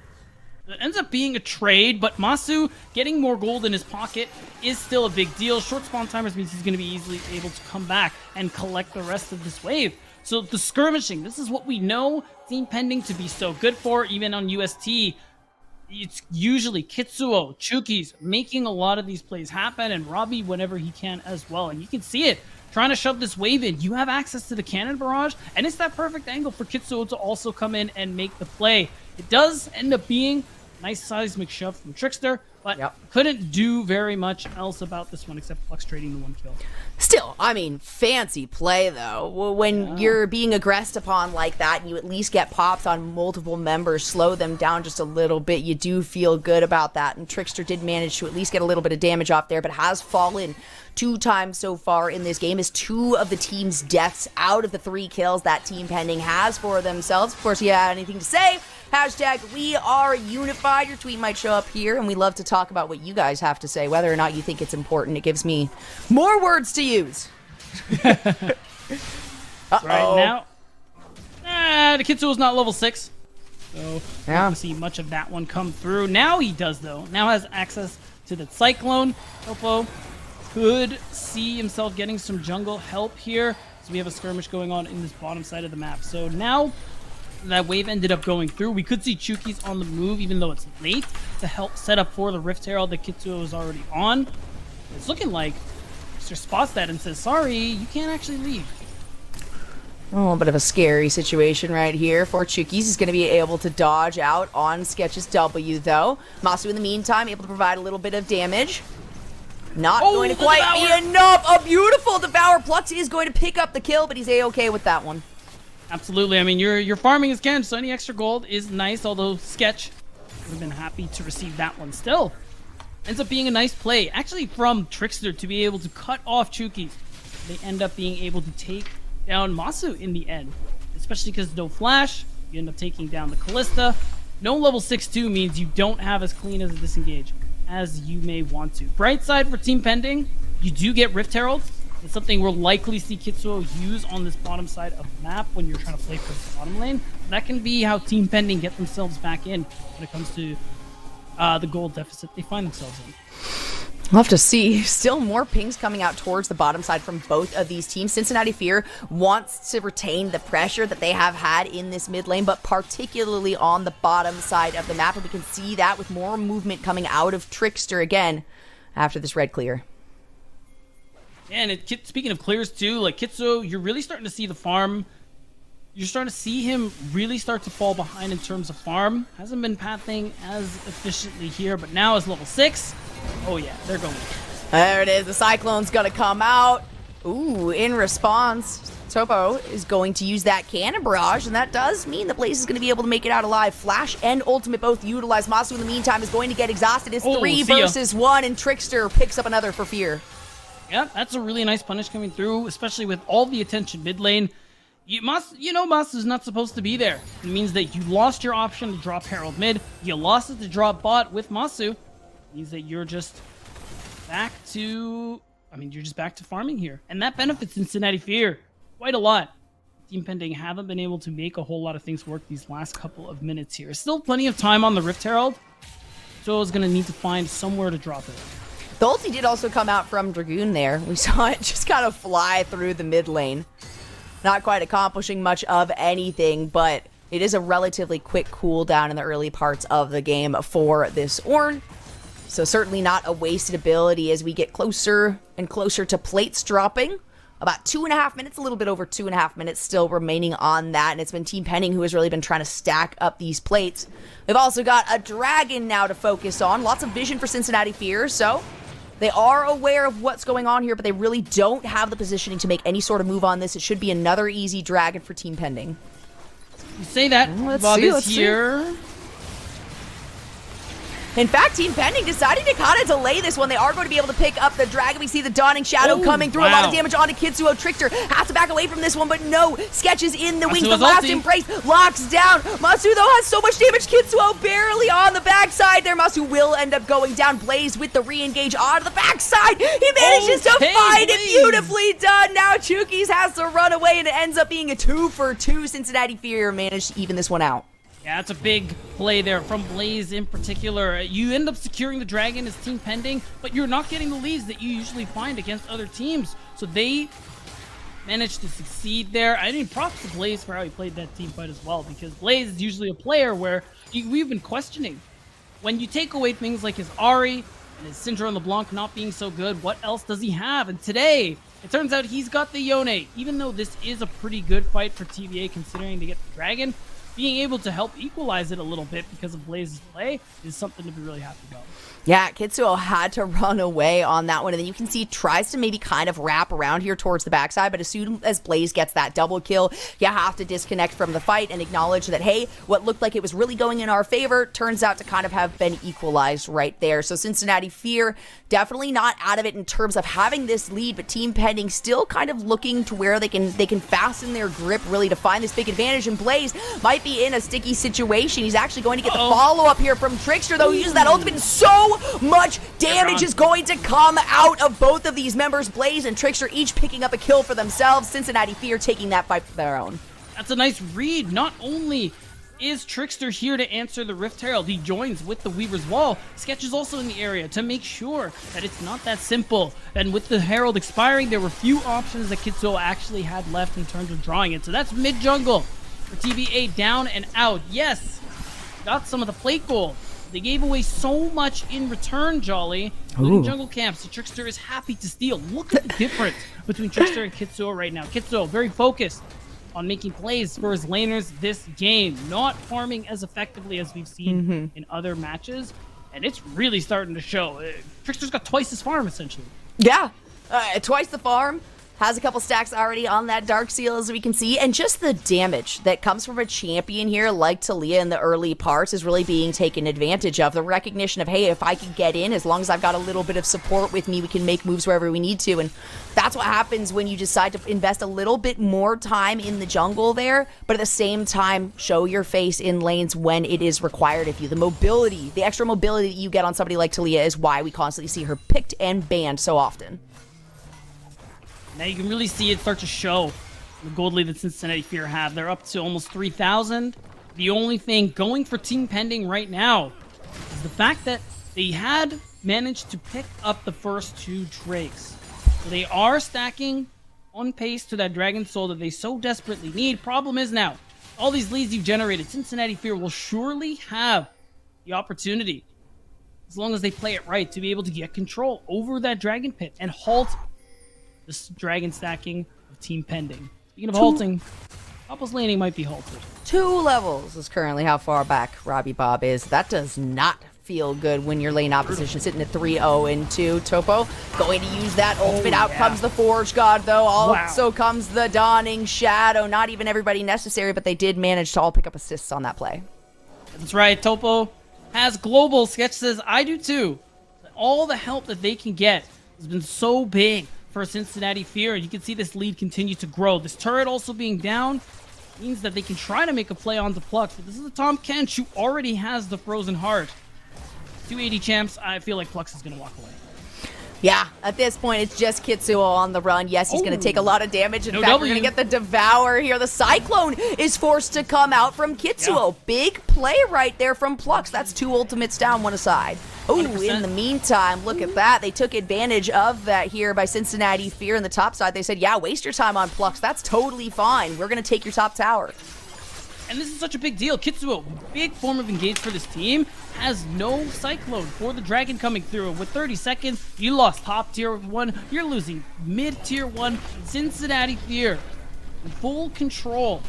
S6: It ends up being a trade, but Masu getting more gold in his pocket is still a big deal. Short spawn timers means he's going to be easily able to come back and collect the rest of this wave. So the skirmishing, this is what we know Team Pending to be so good for, even on UST. It's usually Kitsuo, Chukis making a lot of these plays happen, and Robbie whenever he can as well. And you can see it, trying to shove this wave in. You have access to the cannon barrage, and it's that perfect angle for Kitsuo to also come in and make the play. It does end up being a nice seismic shove from Trickster, but couldn't do very much else about this one except Flux trading the 1 kill.
S5: Still, I mean, fancy play though. When you're being aggressed upon like that, and you at least get pops on multiple members, slow them down just a little bit, you do feel good about that. And Trickster did manage to at least get a little bit of damage off there, but has fallen 2 times so far in this game, is 2 of the team's deaths out of the 3 kills that Team Pending has for themselves. Of course, if you have anything to say, hashtag we are unified. Your tweet might show up here, and we love to talk about what you guys have to say, whether or not you think it's important. It gives me more words to use.
S6: Right now, the Kitsuo is not level 6, so we don't see much of that one come through. Now he does, though. Now has access to the Cyclone. Topo could see himself getting some jungle help here. So we have a skirmish going on in this bottom side of the map. So now that wave ended up going through, we could see Chukis on the move, even though it's late, to help set up for the Rift Herald that Kitsuo is already on. It's looking like Mr. spots that and says, sorry, you can't actually leave.
S5: A little bit of a scary situation right here for Chukis. He's going to be able to dodge out on Sketch's W, though. Masu, in the meantime, able to provide a little bit of damage. Not going to quite be enough. A beautiful Devour. Plux is going to pick up the kill, but he's A-okay with that one.
S6: Absolutely. I mean, you're farming his can, so any extra gold is nice, although Sketch would have been happy to receive that one still. Ends up being a nice play, actually, from Trickster to be able to cut off Chukis. They end up being able to take down Masu in the end, especially because no flash. You end up taking down the Callista. No level 6-2 means you don't have as clean as a disengage as you may want to. Bright side for Team Pending, you do get Rift Herald. It's something we'll likely see Kitsuo use on this bottom side of the map when you're trying to play for the bottom lane. That can be how Team Pending get themselves back in when it comes to the gold deficit they find themselves in.
S5: We'll have to see. Still more pings coming out towards the bottom side from both of these teams. Cincinnati Fear wants to retain the pressure that they have had in this mid lane, but particularly on the bottom side of the map. And we can see that with more movement coming out of Trickster again after this red clear.
S6: And speaking of clears too, like Kitsuo, you're really starting to see the farm. You're starting to see him really start to fall behind in terms of farm. Hasn't been pathing as efficiently here, but now is level 6. Oh yeah, they're going.
S5: There it is. The Cyclone's gonna come out. Ooh, in response, Topo is going to use that cannon barrage, and that does mean the Blaze is going to be able to make it out alive. Flash and Ultimate both utilized. Masu, in the meantime, is going to get exhausted. It's 3 versus 1, and Trickster picks up another for Fear.
S6: Yeah, that's a really nice punish coming through, especially with all the attention mid lane. Masu's not supposed to be there. It means that you lost your option to drop Herald mid. You lost it to drop bot with Masu. It means that you're just back to... you're just back to farming here. And that benefits Cincinnati Fear quite a lot. Team Pending haven't been able to make a whole lot of things work these last couple of minutes here. Still plenty of time on the Rift Herald. So is going to need to find somewhere to drop it.
S5: The ulti did also come out from Dragoon there. We saw it just kind of fly through the mid lane. Not quite accomplishing much of anything, but it is a relatively quick cooldown in the early parts of the game for this Ornn. So certainly not a wasted ability as we get closer and closer to plates dropping. About 2.5 minutes, a little bit over 2.5 minutes still remaining on that. And it's been Team Pending who has really been trying to stack up these plates. They've also got a dragon now to focus on. Lots of vision for Cincinnati Fear, so They are aware of what's going on here, but they really don't have the positioning to make any sort of move on this. It should be another easy dragon for Team Pending.
S6: You say that, Bob is here.
S5: In fact, Team Pending deciding to kind of delay this one. They are going to be able to pick up the dragon. We see the Dawning Shadow coming through. A lot of damage onto Kitsuo. Trickster has to back away from this one, but no. Sketch is in the wings. The last embrace locks down. Masu, though, has so much damage. Kitsuo barely on the backside there. Masu will end up going down. Blaze with the re-engage on the backside. He manages to find it. Beautifully done. Now Chukis has to run away, and it ends up being a 2-for-2. Cincinnati Fear managed to even this one out.
S6: Yeah, that's a big play there from Blaze in particular. You end up securing the dragon as Team Pending, but you're not getting the leads that you usually find against other teams. So they managed to succeed there. I mean, props to Blaze for how he played that team fight as well, because Blaze is usually a player where we've been questioning. When you take away things like his Ahri and his Syndrome LeBlanc not being so good, what else does he have? And today, it turns out he's got the Yone. Even though this is a pretty good fight for TVA considering to get the dragon, being able to help equalize it a little bit because of Blaze's play is something to be really happy about.
S5: Yeah, Kitsuo had to run away on that one, and then you can see tries to maybe kind of wrap around here towards the backside, but as soon as Blaze gets that double kill, you have to disconnect from the fight and acknowledge that, hey, what looked like it was really going in our favor turns out to kind of have been equalized right there. So Cincinnati Fear definitely not out of it in terms of having this lead, but Team Pending still kind of looking to where they can fasten their grip really to find this big advantage, and Blaze might be in a sticky situation. He's actually going to get the follow-up here from Trickster, though. He uses that ultimate, and so much damage is going to come out of both of these members. Blaze and Trickster each picking up a kill for themselves. Cincinnati Fear taking that fight for their own.
S6: That's a nice read. Not only is Trickster here to answer the Rift Herald, he joins with the Weaver's Wall. Sketch is also in the area to make sure that it's not that simple. And with the Herald expiring, there were few options that Kitsuo actually had left in terms of drawing it. So that's mid-jungle for TVA, down and out. Yes, got some of the plate gold. They gave away so much in return, Jolly. Including jungle camps. The Trickster is happy to steal. Look at the difference between Trickster and Kitsuo right now. Kitsuo very focused on making plays for his laners this game, not farming as effectively as we've seen in other matches, and it's really starting to show. Trickster's got twice his farm, essentially.
S5: Yeah, twice the farm. Has a couple stacks already on that Dark Seal, as we can see, and just the damage that comes from a champion here like Talia in the early parts is really being taken advantage of. The recognition of, hey, if I can get in, as long as I've got a little bit of support with me, we can make moves wherever we need to, and that's what happens when you decide to invest a little bit more time in the jungle there, but at the same time, show your face in lanes when it is required of you. The mobility, the extra mobility that you get on somebody like Talia is why we constantly see her picked and banned so often.
S6: Now you can really see it start to show the gold lead that Cincinnati Fear have. They're up to almost 3,000. The only thing going for Team Pending right now is the fact that they had managed to pick up the first two Drakes. So they are stacking on pace to that Dragon Soul that they so desperately need. Problem is now, all these leads you've generated, Cincinnati Fear will surely have the opportunity, as long as they play it right, to be able to get control over that Dragon Pit and halt this dragon stacking of Team Pending. Speaking of halting, Apple's laning might be halted. 2 levels
S5: is currently how far back Robbie Bob is. That does not feel good when your lane opposition sitting at 3-0-2. Topo going to use that ultimate. Out comes the Forge God, though. Also comes the Dawning Shadow. Not even everybody necessary, but they did manage to all pick up assists on that play.
S6: That's right. Topo has global. Sketch says, I do too. All the help that they can get has been so big for Cincinnati Fear. You can see this lead continue to grow. This turret also being down means that they can try to make a play on the Plux, but this is a Tom Kench who already has the Frozen Heart. 280 champs, I feel like Plux is going to walk away.
S5: Yeah, at this point, it's just Kitsuo on the run. Yes, he's going to take a lot of damage. In fact, we're going to get the Devour here. The Cyclone is forced to come out from Kitsuo. Yeah. Big play right there from Plux. That's 2 ultimates down, 1 aside. Oh, in the meantime, look at that. They took advantage of that here by Cincinnati Fear in the top side. They said, yeah, waste your time on Plux. That's totally fine. We're going to take your top tower.
S6: And this is such a big deal. Kitsuo, big form of engage for this team, has no Cyclone for the Dragon coming through. With 30 seconds, you lost top tier 1. You're losing mid tier 1. Cincinnati Fear in full control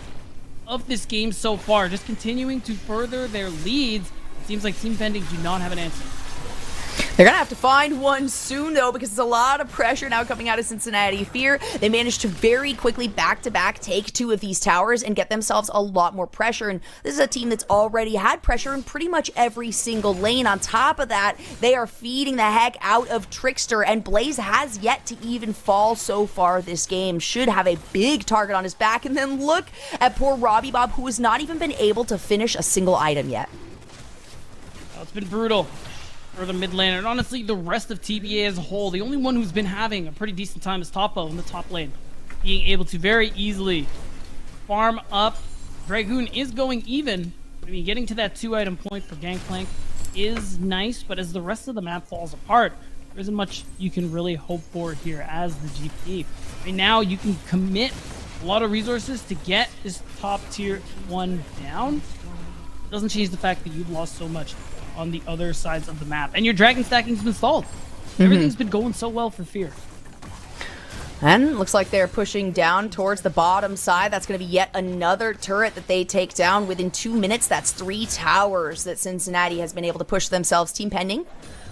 S6: of this game so far, just continuing to further their leads. It seems like Team Pending do not have an answer.
S5: They're going to have to find one soon, though, because there's a lot of pressure now coming out of Cincinnati Fear. They managed to very quickly back-to-back take 2 of these towers and get themselves a lot more pressure. And this is a team that's already had pressure in pretty much every single lane. On top of that, they are feeding the heck out of Trickster, and Blaze has yet to even fall so far this game. Should have a big target on his back. And then look at poor Robbie Bob, who has not even been able to finish a single item yet.
S6: Oh, it's been brutal for the mid lane, and honestly, the rest of TBA as a whole. The only one who's been having a pretty decent time is Topo in the top lane, being able to very easily farm up. Dragoon is going even. I mean, getting to that 2-item point for Gangplank is nice, but as the rest of the map falls apart, there isn't much you can really hope for here as the GP. Right now, you can commit a lot of resources to get this top tier 1 down. It doesn't change the fact that you've lost so much on the other sides of the map, and your dragon stacking's been stalled. Everything's been going so well for Fear.
S5: And looks like they're pushing down towards the bottom side. That's going to be yet another turret that they take down within 2 minutes. That's 3 towers that Cincinnati has been able to push themselves. Team Pending,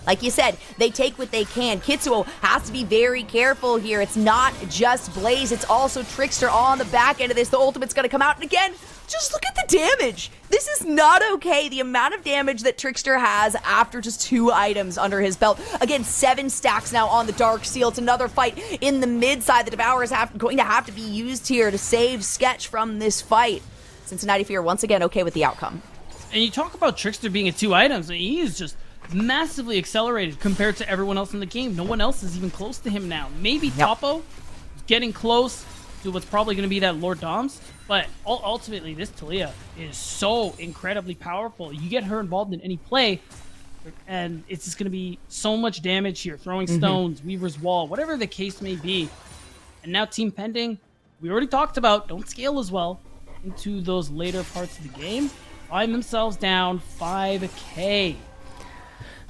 S5: like you said, they take what they can. Kitsuo has to be very careful here. It's not just Blaze, it's also Trickster on the back end of this. The ultimate's going to come out, and again, just look at the damage. This is not okay. The amount of damage that Trickster has after just 2 items under his belt. Again, 7 stacks now on the Dark Seal. It's another fight in the mid side. The Devour is going to have to be used here to save Sketch from this fight. Cincinnati Fear once again okay with the outcome.
S6: And you talk about Trickster being at 2 items, and he is just massively accelerated compared to everyone else in the game. No one else is even close to him now. Maybe Topo getting close to what's probably going to be that Lord Doms, but ultimately this Talia is so incredibly powerful. You get her involved in any play, and it's just going to be so much damage here. Throwing stones, Weaver's Wall, whatever the case may be. And now Team Pending, we already talked about, don't scale as well into those later parts of the game. Find themselves down 5K.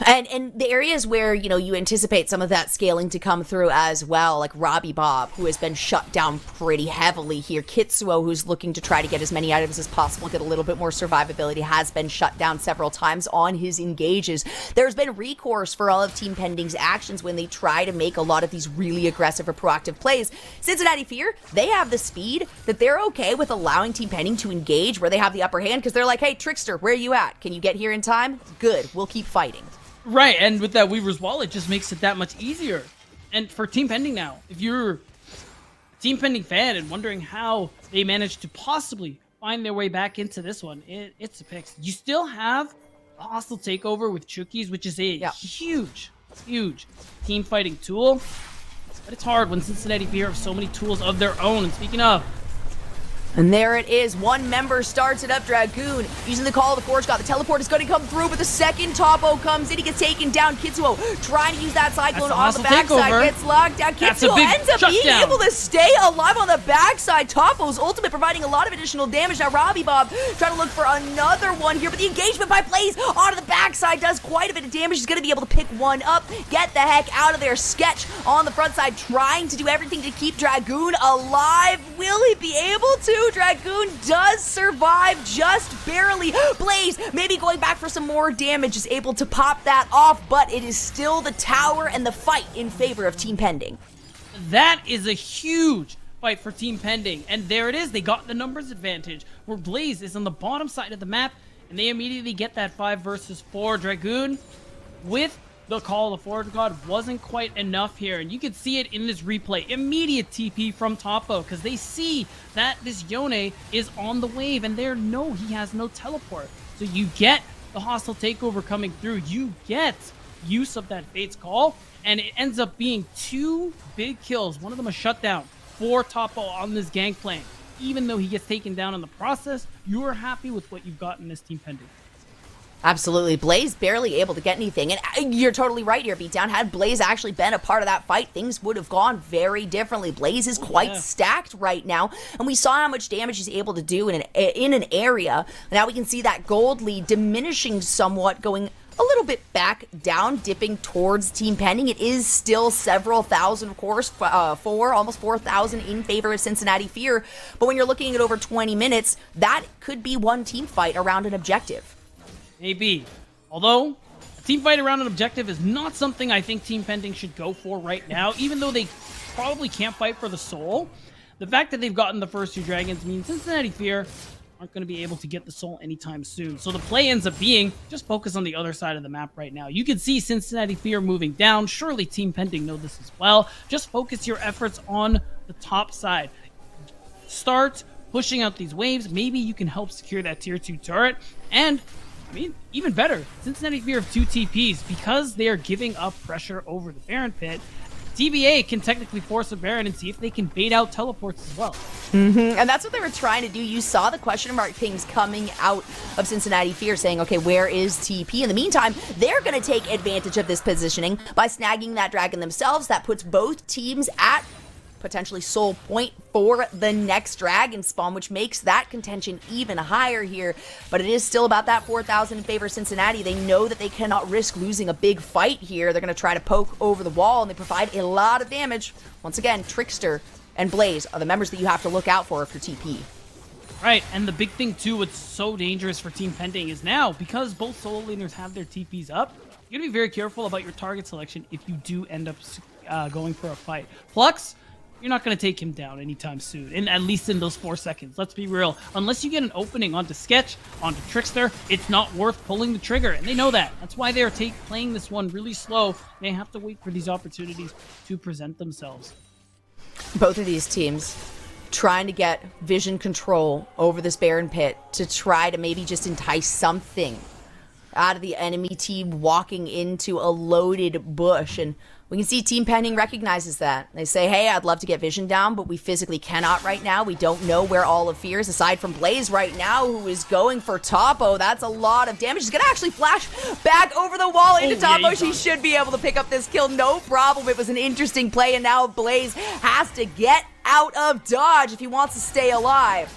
S5: And the areas where, you know, you anticipate some of that scaling to come through as well, like Robbie Bob, who has been shut down pretty heavily here. Kitsuo, who's looking to try to get as many items as possible, get a little bit more survivability, has been shut down several times on his engages. There's been recourse for all of Team Pending's actions when they try to make a lot of these really aggressive or proactive plays. Cincinnati Fear, they have the speed that they're okay with allowing Team Pending to engage where they have the upper hand, because they're like, hey, Trickster, where are you at? Can you get here in time? Good, we'll keep fighting.
S6: Right, and with that Weaver's Wall, it just makes it that much easier. And for Team Pending now, if you're a Team Pending fan and wondering how they managed to possibly find their way back into this one, it's a pick. You still have a hostile takeover with Chookies, which is a huge team fighting tool. But it's hard when Cincinnati Fear have so many tools of their own. And speaking of,
S5: and there it is. One member starts it up. Dragoon using the Call of the Forge God. The teleport is going to come through, but the second Topo comes in. He gets taken down. Kitsuo trying to use that Cyclone on the backside. Gets locked down. Kitsuo ends up being able to stay alive on the backside. Topo's ultimate providing a lot of additional damage. Now Robbie Bob trying to look for another one here, but the engagement by Blaze onto the backside does quite a bit of damage. He's going to be able to pick one up. Get the heck out of there. Sketch on the front side trying to do everything to keep Dragoon alive. Will he be able to? Dragoon does survive just barely. Blaze maybe going back for some more damage is able to pop that off, but it is still the tower and the fight in favor of Team Pending.
S6: That is a huge fight for Team Pending, and there it is. They got the numbers advantage where Blaze is on the bottom side of the map, and they immediately get that 5 versus 4. Dragoon with the Call of the Forge God wasn't quite enough here, and you can see it in this replay. Immediate TP from Topo, because they see that this Yone is on the wave, and they know he has no teleport. So you get the hostile takeover coming through. You get use of that Fate's Call, and it ends up being 2 big kills. One of them a shutdown for Topo on this Gangplank. Even though he gets taken down in the process, you're happy with what you've got in this Team Pending.
S5: Absolutely. Blaze barely able to get anything. And you're totally right here, Beatdown. Had Blaze actually been a part of that fight, things would have gone very differently. Blaze is quite stacked right now, and we saw how much damage he's able to do in an area. Now we can see that gold lead diminishing somewhat, going a little bit back down, dipping towards Team Pending. It is still several thousand, of course, almost 4,000 in favor of Cincinnati Fear. But when you're looking at over 20 minutes, that could be one team fight around an objective.
S6: Maybe. Although, at Team fight around an objective is not something I think Team Pending should go for right now, even though they probably can't fight for the soul. The fact that they've gotten the first 2 dragons means Cincinnati Fear aren't going to be able to get the soul anytime soon. So the play ends up being just focus on the other side of the map right now. You can see Cincinnati Fear moving down. Surely Team Pending know this as well. Just focus your efforts on the top side. Start pushing out these waves. Maybe you can help secure that tier 2 turret. And I mean, even better, Cincinnati Fear have 2 TPs because they are giving up pressure over the Baron pit. TBA can technically force a Baron and see if they can bait out teleports as well.
S5: And that's what they were trying to do. You saw the question mark pings coming out of Cincinnati Fear saying, okay, where is TP? In the meantime, they're going to take advantage of this positioning by snagging that dragon themselves. That puts both teams at potentially soul point for the next dragon spawn, which makes that contention even higher here. But it is still about that 4,000 in favor of Cincinnati. They know that they cannot risk losing a big fight here. They're going to try to poke over the wall, and they provide a lot of damage. Once again, Trickster and Blaze are the members that you have to look out for if you're TP.
S6: Right, and the big thing too, what's so dangerous for Team Pending is now, because both solo laners have their TPs up, you're going to be very careful about your target selection if you do end up going for a fight. Flux, you're not going to take him down anytime soon, and at least in those 4 seconds. Let's be real. Unless you get an opening onto Sketch, onto Trickster, it's not worth pulling the trigger, and they know that. That's why they're playing this one really slow. They have to wait for these opportunities to present themselves.
S5: Both of these teams trying to get vision control over this Baron pit to try to maybe just entice something out of the enemy team walking into a loaded bush. And we can see Team Pending recognizes that. They say, hey, I'd love to get vision down, but we physically cannot right now. We don't know where all of Fear is, aside from Blaze right now, who is going for Topo. That's a lot of damage. She's going to actually flash back over the wall into Topo. She should be able to pick up this kill, no problem. It was an interesting play, and now Blaze has to get out of dodge if he wants to stay alive.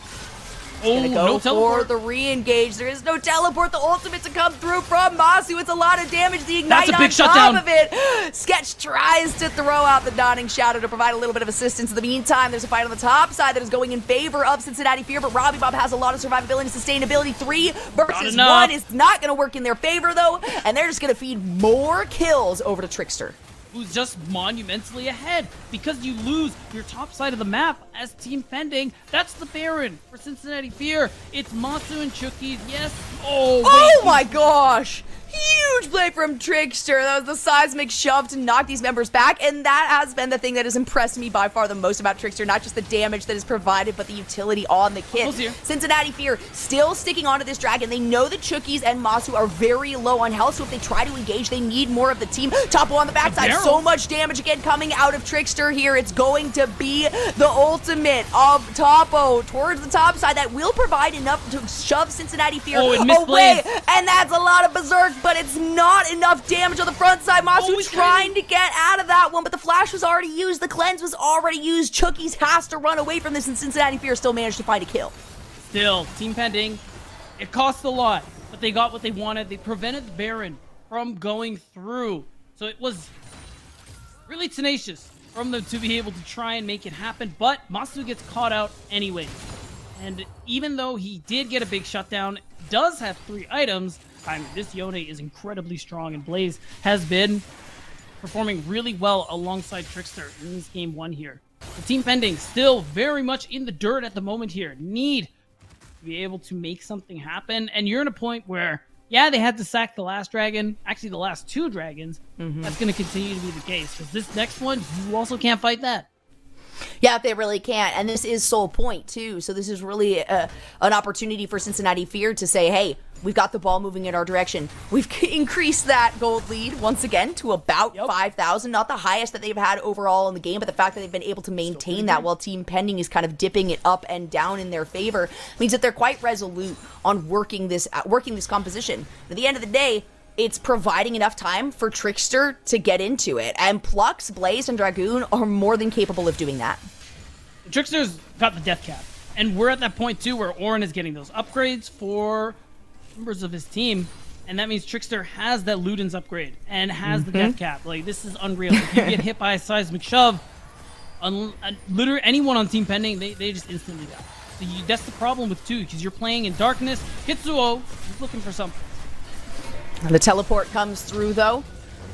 S5: Gonna go
S6: no
S5: for
S6: teleport.
S5: the re-engage. There is no teleport. The ultimate to come through from Masu. It's a lot of damage. The ignite
S6: That's a big
S5: on
S6: shutdown.
S5: top of it. Sketch tries to throw out the Dawning Shadow to provide a little bit of assistance. In the meantime, there's a fight on the top side that is going in favor of Cincinnati Fear, but Robbie Bob has a lot of survivability and sustainability. 3 versus 1 is not going to work in their favor, though, and they're just going to feed more kills over to Trickster,
S6: who's just monumentally ahead because you lose your top side of the map as Team Pending. That's the Baron for Cincinnati Fear. It's Matsu and Chookies. Yes.
S5: Oh my gosh! Huge play from Trickster. That was the seismic shove to knock these members back, and that has been the thing that has impressed me by far the most about Trickster. Not just the damage that is provided, but the utility on the kit. Cincinnati Fear still sticking onto this dragon. They know that Chookies and Masu are very low on health, so if they try to engage, they need more of the team. Topo on the backside. So much damage again coming out of Trickster here. It's going to be the ultimate of Topo towards the top side that will provide enough to shove Cincinnati Fear away, and that's a lot of berserk, but it's not enough damage on the front side. Masu trying to get out of that one, but the flash was already used. The cleanse was already used. Chookies has to run away from this, and Cincinnati Fear still managed to find a kill.
S6: Still, Team Pending, it cost a lot, but they got what they wanted. They prevented the Baron from going through. So it was really tenacious from them to be able to try and make it happen, but Masu gets caught out anyway. And even though he did get a big shutdown, does have 3 items, I mean, this Yone is incredibly strong, and Blaze has been performing really well alongside Trickster in this game 1 here. The Team Pending still very much in the dirt at the moment here. Need to be able to make something happen, and you're in a point where, yeah, they had to sack the last dragon, actually the last 2 dragons. That's going to continue to be the case, because this next one, you also can't fight that.
S5: Yeah, they really can't. And this is Soul Point, too. So this is really an opportunity for Cincinnati Fear to say, hey, we've got the ball moving in our direction. We've increased that gold lead once again to about 5,000. Not the highest that they've had overall in the game, but the fact that they've been able to maintain that while Team Pending is kind of dipping it up and down in their favor means that they're quite resolute on working this composition. At the end of the day, it's providing enough time for Trickster to get into it. And Plux, Blaze, and Dragoon are more than capable of doing that.
S6: Trickster's got the death cap. And we're at that point, too, where Orin is getting those upgrades for members of his team. And that means Trickster has that Luden's upgrade and has the death cap. Like, this is unreal. If you get hit by a seismic shove, literally anyone on Team Pending, they just instantly die. So that's the problem with 2, because you're playing in darkness. Hitsuo is looking for something.
S5: The teleport comes through, though.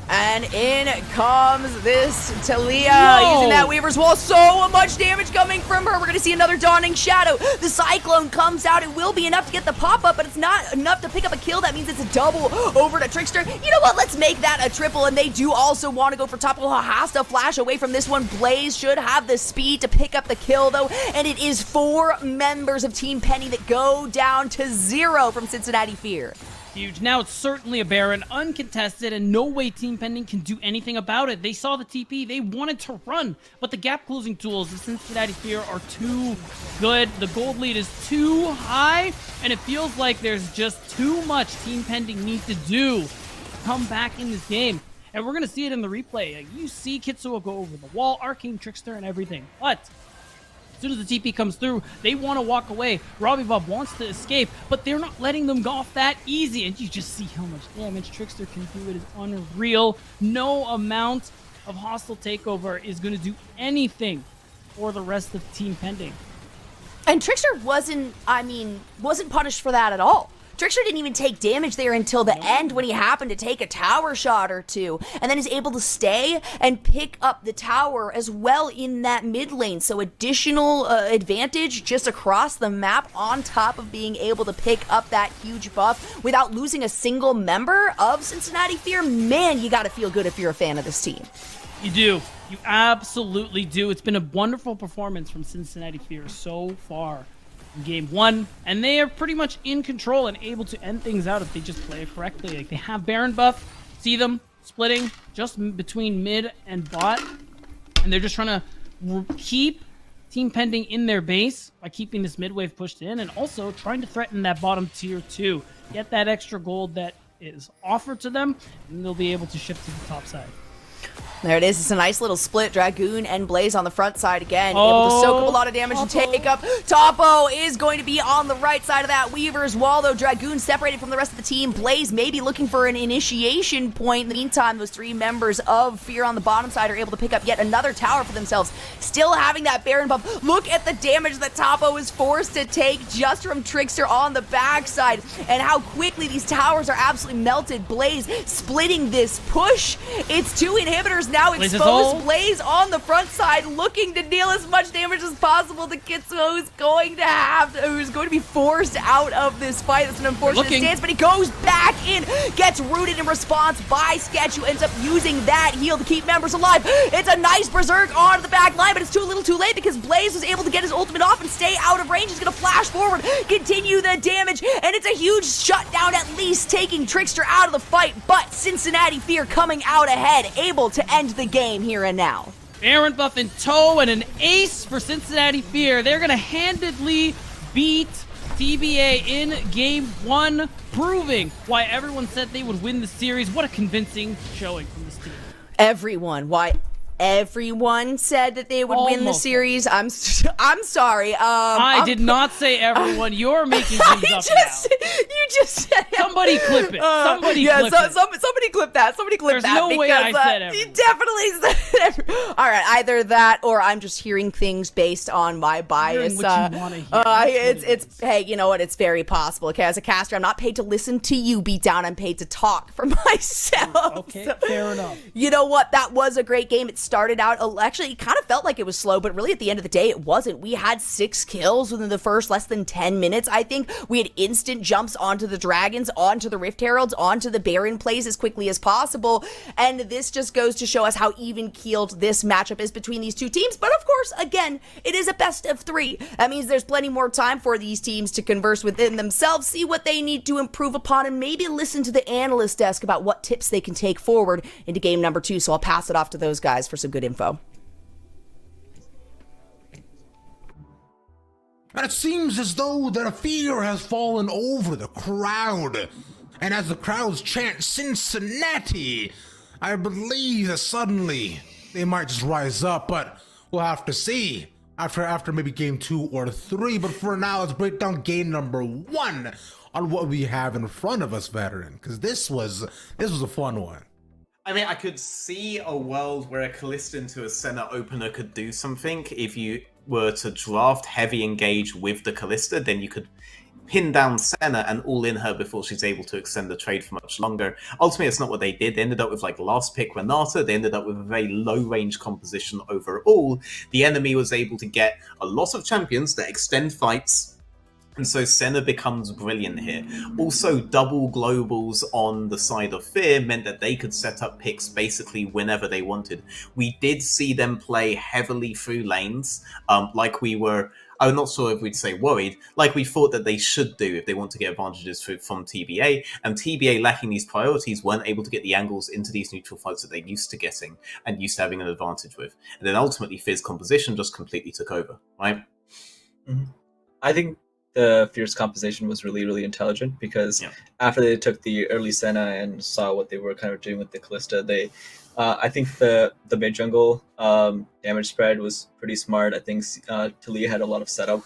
S5: And in comes this Talia using that Weaver's Wall. So much damage coming from her. We're going to see another Dawning Shadow. The Cyclone comes out. It will be enough to get the pop-up, but it's not enough to pick up a kill. That means it's a double over to Trickster. You know what? Let's make that a triple, and they do also want to go for Topo. Has to flash away from this one. Blaze should have the speed to pick up the kill, though, and it is 4 members of Team Penny that go down to 0 from Cincinnati Fear.
S6: Huge. Now it's certainly a Baron, uncontested, and no way Team Pending can do anything about it. They saw the TP, they wanted to run, but the gap closing tools of Cincinnati Fear are too good. The gold lead is too high, and it feels like there's just too much Team Pending need to do to come back in this game. And we're going to see it in the replay. You see Kitsuo go over the wall, Arcane Trickster, and everything. But as soon as the TP comes through, they want to walk away. Robbie Bob wants to escape, but they're not letting them go off that easy. And you just see how much damage Trickster can do. It is unreal. No amount of hostile takeover is going to do anything for the rest of Team Pending.
S5: And Trickster wasn't punished for that at all. Trickster didn't even take damage there until the end when he happened to take a tower shot or two, and then is able to stay and pick up the tower as well in that mid lane. So additional advantage just across the map on top of being able to pick up that huge buff without losing a single member of Cincinnati Fear. Man, you gotta feel good if you're a fan of this team.
S6: You do. You absolutely do. It's been a wonderful performance from Cincinnati Fear so far. Game 1, and they are pretty much in control and able to end things out if they just play it correctly. Like, they have Baron buff, see them splitting just between mid and bot, and they're just trying to keep Team Pending in their base by keeping this mid wave pushed in, and also trying to threaten that bottom tier 2, get that extra gold that is offered to them, and they'll be able to shift to the top side.
S5: There it is. It's a nice little split. Dragoon and Blaze on the front side again. Able to soak up a lot of damage and take up. Topo is going to be on the right side of that Weaver's Wall, though. Dragoon separated from the rest of the team. Blaze maybe looking for an initiation point. In the meantime, those 3 members of Fear on the bottom side are able to pick up yet another tower for themselves. Still having that Baron buff. Look at the damage that Topo is forced to take just from Trickster on the backside, and how quickly these towers are absolutely melted. Blaze splitting this push. It's 2 inhibitors now exposed. Blaze on the front side looking to deal as much damage as possible to Kitsuo, who's going to be forced out of this fight. That's an unfortunate stance, but he goes back in, gets rooted in response by Sketch, who ends up using that heal to keep members alive. It's a nice berserk on the back line, but it's too little too late because Blaze was able to get his ultimate off and stay out of range. He's going to flash forward, continue the damage, and it's a huge shutdown, at least taking Trickster out of the fight, but Cincinnati Fear coming out ahead, able to end the game here and now.
S6: Baron buff in tow and an ace for Cincinnati Fear. They're going to handedly beat TBA in Game 1, proving why everyone said they would win the series. What a convincing showing from this team.
S5: Everyone said that they would win the series. I'm sorry.
S6: I did not say everyone. You're making things up now.
S5: You just said
S6: somebody clip it. Somebody
S5: clip that. Somebody clip
S6: There's
S5: that.
S6: No way I said everyone.
S5: You definitely said everyone. All right, either that or I'm just hearing things based on my bias.
S6: What you want to hear.
S5: Hey, you know what? It's very possible. Okay, as a caster, I'm not paid to listen to you beat down. I'm paid to talk for myself.
S6: Okay, fair enough.
S5: You know what? That was a great game. It started out, actually, it kind of felt like it was slow, but really at the end of the day, it wasn't. We had 6 kills within the first less than 10 minutes, I think. We had instant jumps onto the Dragons, onto the Rift Heralds, onto the Baron plays as quickly as possible, and this just goes to show us how even-keeled this matchup is between these two teams. But of course, again, it is a best of 3. That means there's plenty more time for these teams to converse within themselves, see what they need to improve upon, and maybe listen to the analyst desk about what tips they can take forward into game number 2. So I'll pass it off to those guys for some good info.
S1: And it seems as though that a fear has fallen over the crowd. And as the crowds chant Cincinnati, I believe that suddenly they might just rise up, but we'll have to see after maybe game 2 or 3. But for now, let's break down game number 1 on what we have in front of us, veteran, because this was a fun one.
S3: I mean, I could see a world where a Kalista into a center opener could do something. If you were to draft heavy engage with the Kalista, then you could pin down Senna and all in her before she's able to extend the trade for much longer. Ultimately, it's not what they did. They ended up with like last pick Renata. They ended up with a very low range composition overall. The enemy was able to get a lot of champions that extend fights. And so Senna becomes brilliant here. Also, double globals on the side of Fear meant that they could set up picks basically whenever they wanted. We did see them play heavily through lanes, like we were... I'm not sure if we'd say worried, like we thought that they should do if they want to get advantages from TBA, and TBA lacking these priorities weren't able to get the angles into these neutral fights that they're used to getting and used to having an advantage with. And then ultimately Fear's composition just completely took over, right?
S2: Mm-hmm. I think the Fierce composition was really, really intelligent because after they took the early Senna and saw what they were kind of doing with the Callista, they, I think the mid jungle damage spread was pretty smart. I think Talia had a lot of setup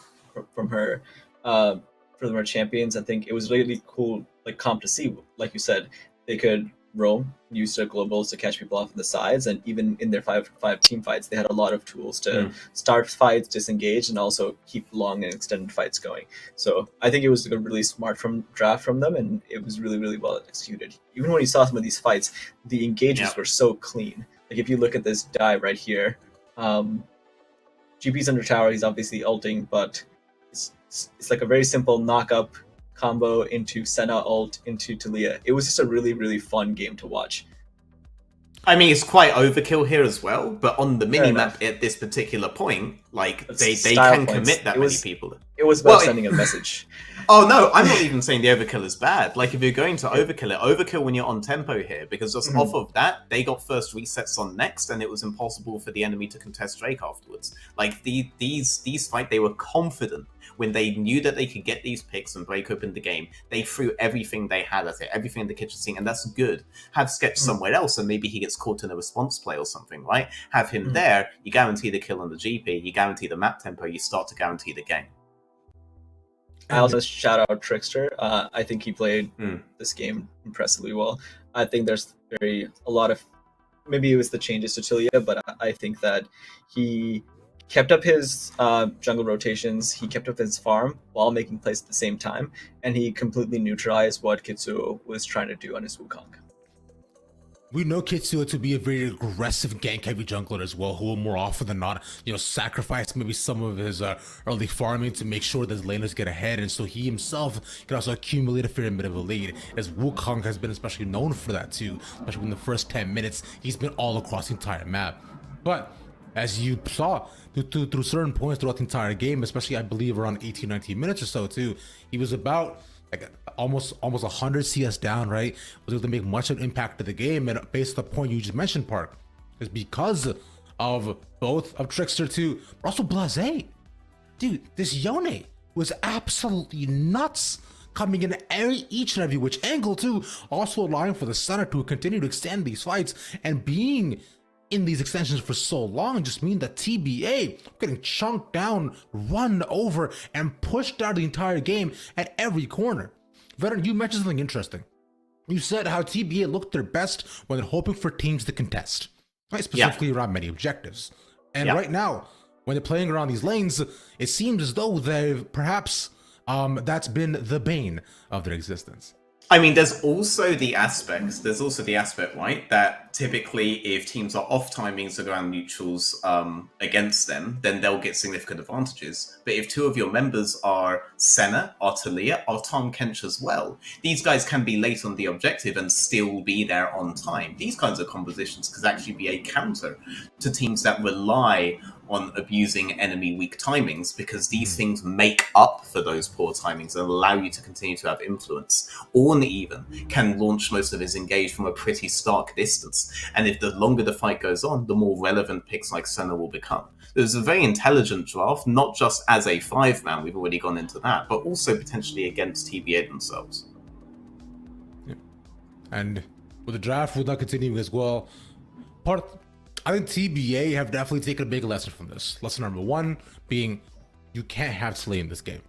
S2: from her champions. I think it was really cool, like comp to see. Like you said, they could roam, use their globals to catch people off on the sides, and even in their 5 team fights, they had a lot of tools to start fights, disengage, and also keep long and extended fights going. So I think it was a really smart draft from them, and it was really, really well executed. Even when you saw some of these fights, the engages were so clean. Like if you look at this dive right here, GP's under tower, he's obviously ulting, but it's like a very simple knock-up combo into Senna ult into Talia. It was just a really, really fun game to watch.
S3: I mean, it's quite overkill here as well, but on the minimap at this particular point, like they can commit that many people.
S2: It was about sending a message.
S3: Oh no, I'm not even saying the overkill is bad. Like if you're going to overkill when you're on tempo here, because just off of that, they got first resets on next, and it was impossible for the enemy to contest Drake afterwards. Like these fight, they were confident when they knew that they could get these picks and break open the game. They threw everything they had at it, everything in the kitchen sink, and that's good. Have Sketch somewhere else, and maybe he gets caught in a response play or something, right? Have him there, you guarantee the kill on the GP, you guarantee the map tempo, you start to guarantee the game.
S2: I also shout out Trickster. I think he played this game impressively well. I think there's a lot of, maybe it was the changes to Talia, but I think that he kept up his jungle rotations, he kept up his farm while making plays at the same time, and he completely neutralized what Kitsuo was trying to do on his Wukong.
S1: We know Kitsuo to be a very aggressive gank-heavy jungler as well, who will more often than not, sacrifice maybe some of his early farming to make sure that his laners get ahead, and so he himself can also accumulate a fair bit of a lead, as Wukong has been especially known for that too, especially in the first 10 minutes, he's been all across the entire map. But as you saw, through certain points throughout the entire game, especially I believe around 18-19 minutes or so too, he was about like almost 100 CS down, right? Was able to make much of an impact to the game, and based on the point you just mentioned, Park, is because of both of Trickster too, but also Blase. Dude, this Yone was absolutely nuts, coming in each and every which angle too, also allowing for the center to continue to extend these fights, and being in these extensions for so long just mean that TBA getting chunked down, run over, and pushed out the entire game at every corner. Veteran, you mentioned something interesting. You said how TBA looked their best when they're hoping for teams to contest, right? Specifically around many objectives. And right now, when they're playing around these lanes, it seems as though they've perhaps that's been the bane of their existence.
S3: I mean, there's also the aspect, right, that typically if teams are off timings around neutrals against them, then they'll get significant advantages. But if two of your members are Senna, or Talia, or Tom Kench as well, these guys can be late on the objective and still be there on time. These kinds of compositions could actually be a counter to teams that rely on abusing enemy weak timings, because these things make up for those poor timings and allow you to continue to have influence. Ornn even can launch most of his engage from a pretty stark distance, and if the longer the fight goes on, the more relevant picks like Senna will become. There's a very intelligent draft, not just as a 5-man, we've already gone into that, but also potentially against TBA themselves.
S1: Yeah. And with the draft, we'll not continue as well. I think TBA have definitely taken a big lesson from this. Lesson number 1 being you can't have Slay in this game.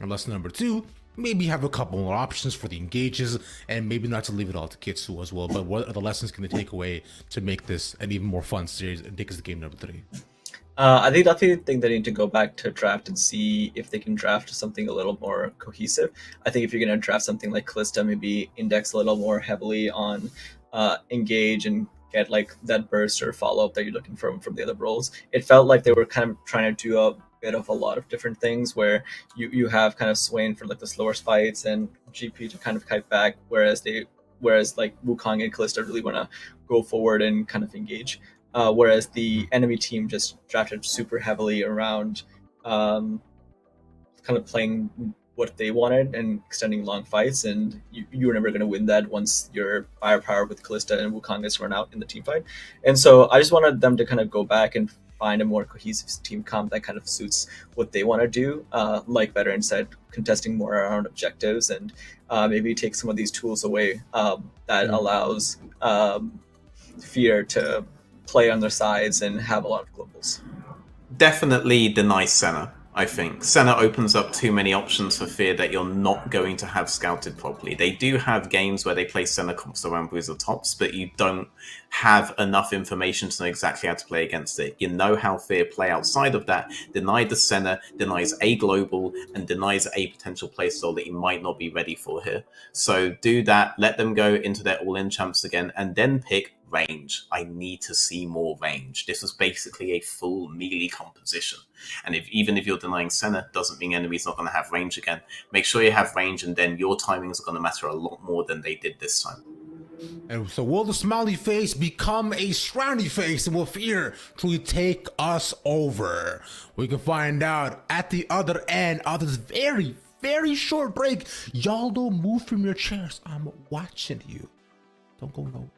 S1: And lesson number 2, maybe have a couple more options for the engages, and maybe not to leave it all to Kitsu as well. But what are the lessons can they take away to make this an even more fun series and take us to game number 3?
S2: I think definitely think they need to go back to draft and see if they can draft something a little more cohesive. I think if you're going to draft something like Callista, maybe index a little more heavily on engage and get like that burst or follow up that you're looking from the other roles. It felt like they were kind of trying to do a bit of a lot of different things where you have kind of Swain for like the slower fights and GP to kind of kite back, whereas like Wukong and Callista really want to go forward and kind of engage. Whereas the enemy team just drafted super heavily around kind of playing what they wanted and extending long fights, and you were never going to win that once your firepower with Callista and Wukong is run out in the team fight. And so I just wanted them to kind of go back and find a more cohesive team comp that kind of suits what they want to do, like Veteran said, contesting more around objectives and maybe take some of these tools away that allows Fear to play on their sides and have a lot of globals.
S3: Definitely deny Senna, I think. Senna opens up too many options for Fear that you're not going to have scouted properly. They do have games where they play Senna comps around Bruiser tops, but you don't have enough information to know exactly how to play against it. You know how Fear play outside of that. Deny the Senna, denies a global, and denies a potential playstyle that you might not be ready for here. So do that, let them go into their all-in champs again, and then pick range. I need to see more range. This was basically a full melee composition. And even if you're denying Senna, doesn't mean enemies not going to have range again. Make sure you have range, and then your timings are going to matter a lot more than they did this time.
S1: And so will the smiley face become a frowny face, and will Fear truly take us over? We can find out at the other end of this very, very short break. Y'all don't move from your chairs. I'm watching you. Don't go nowhere.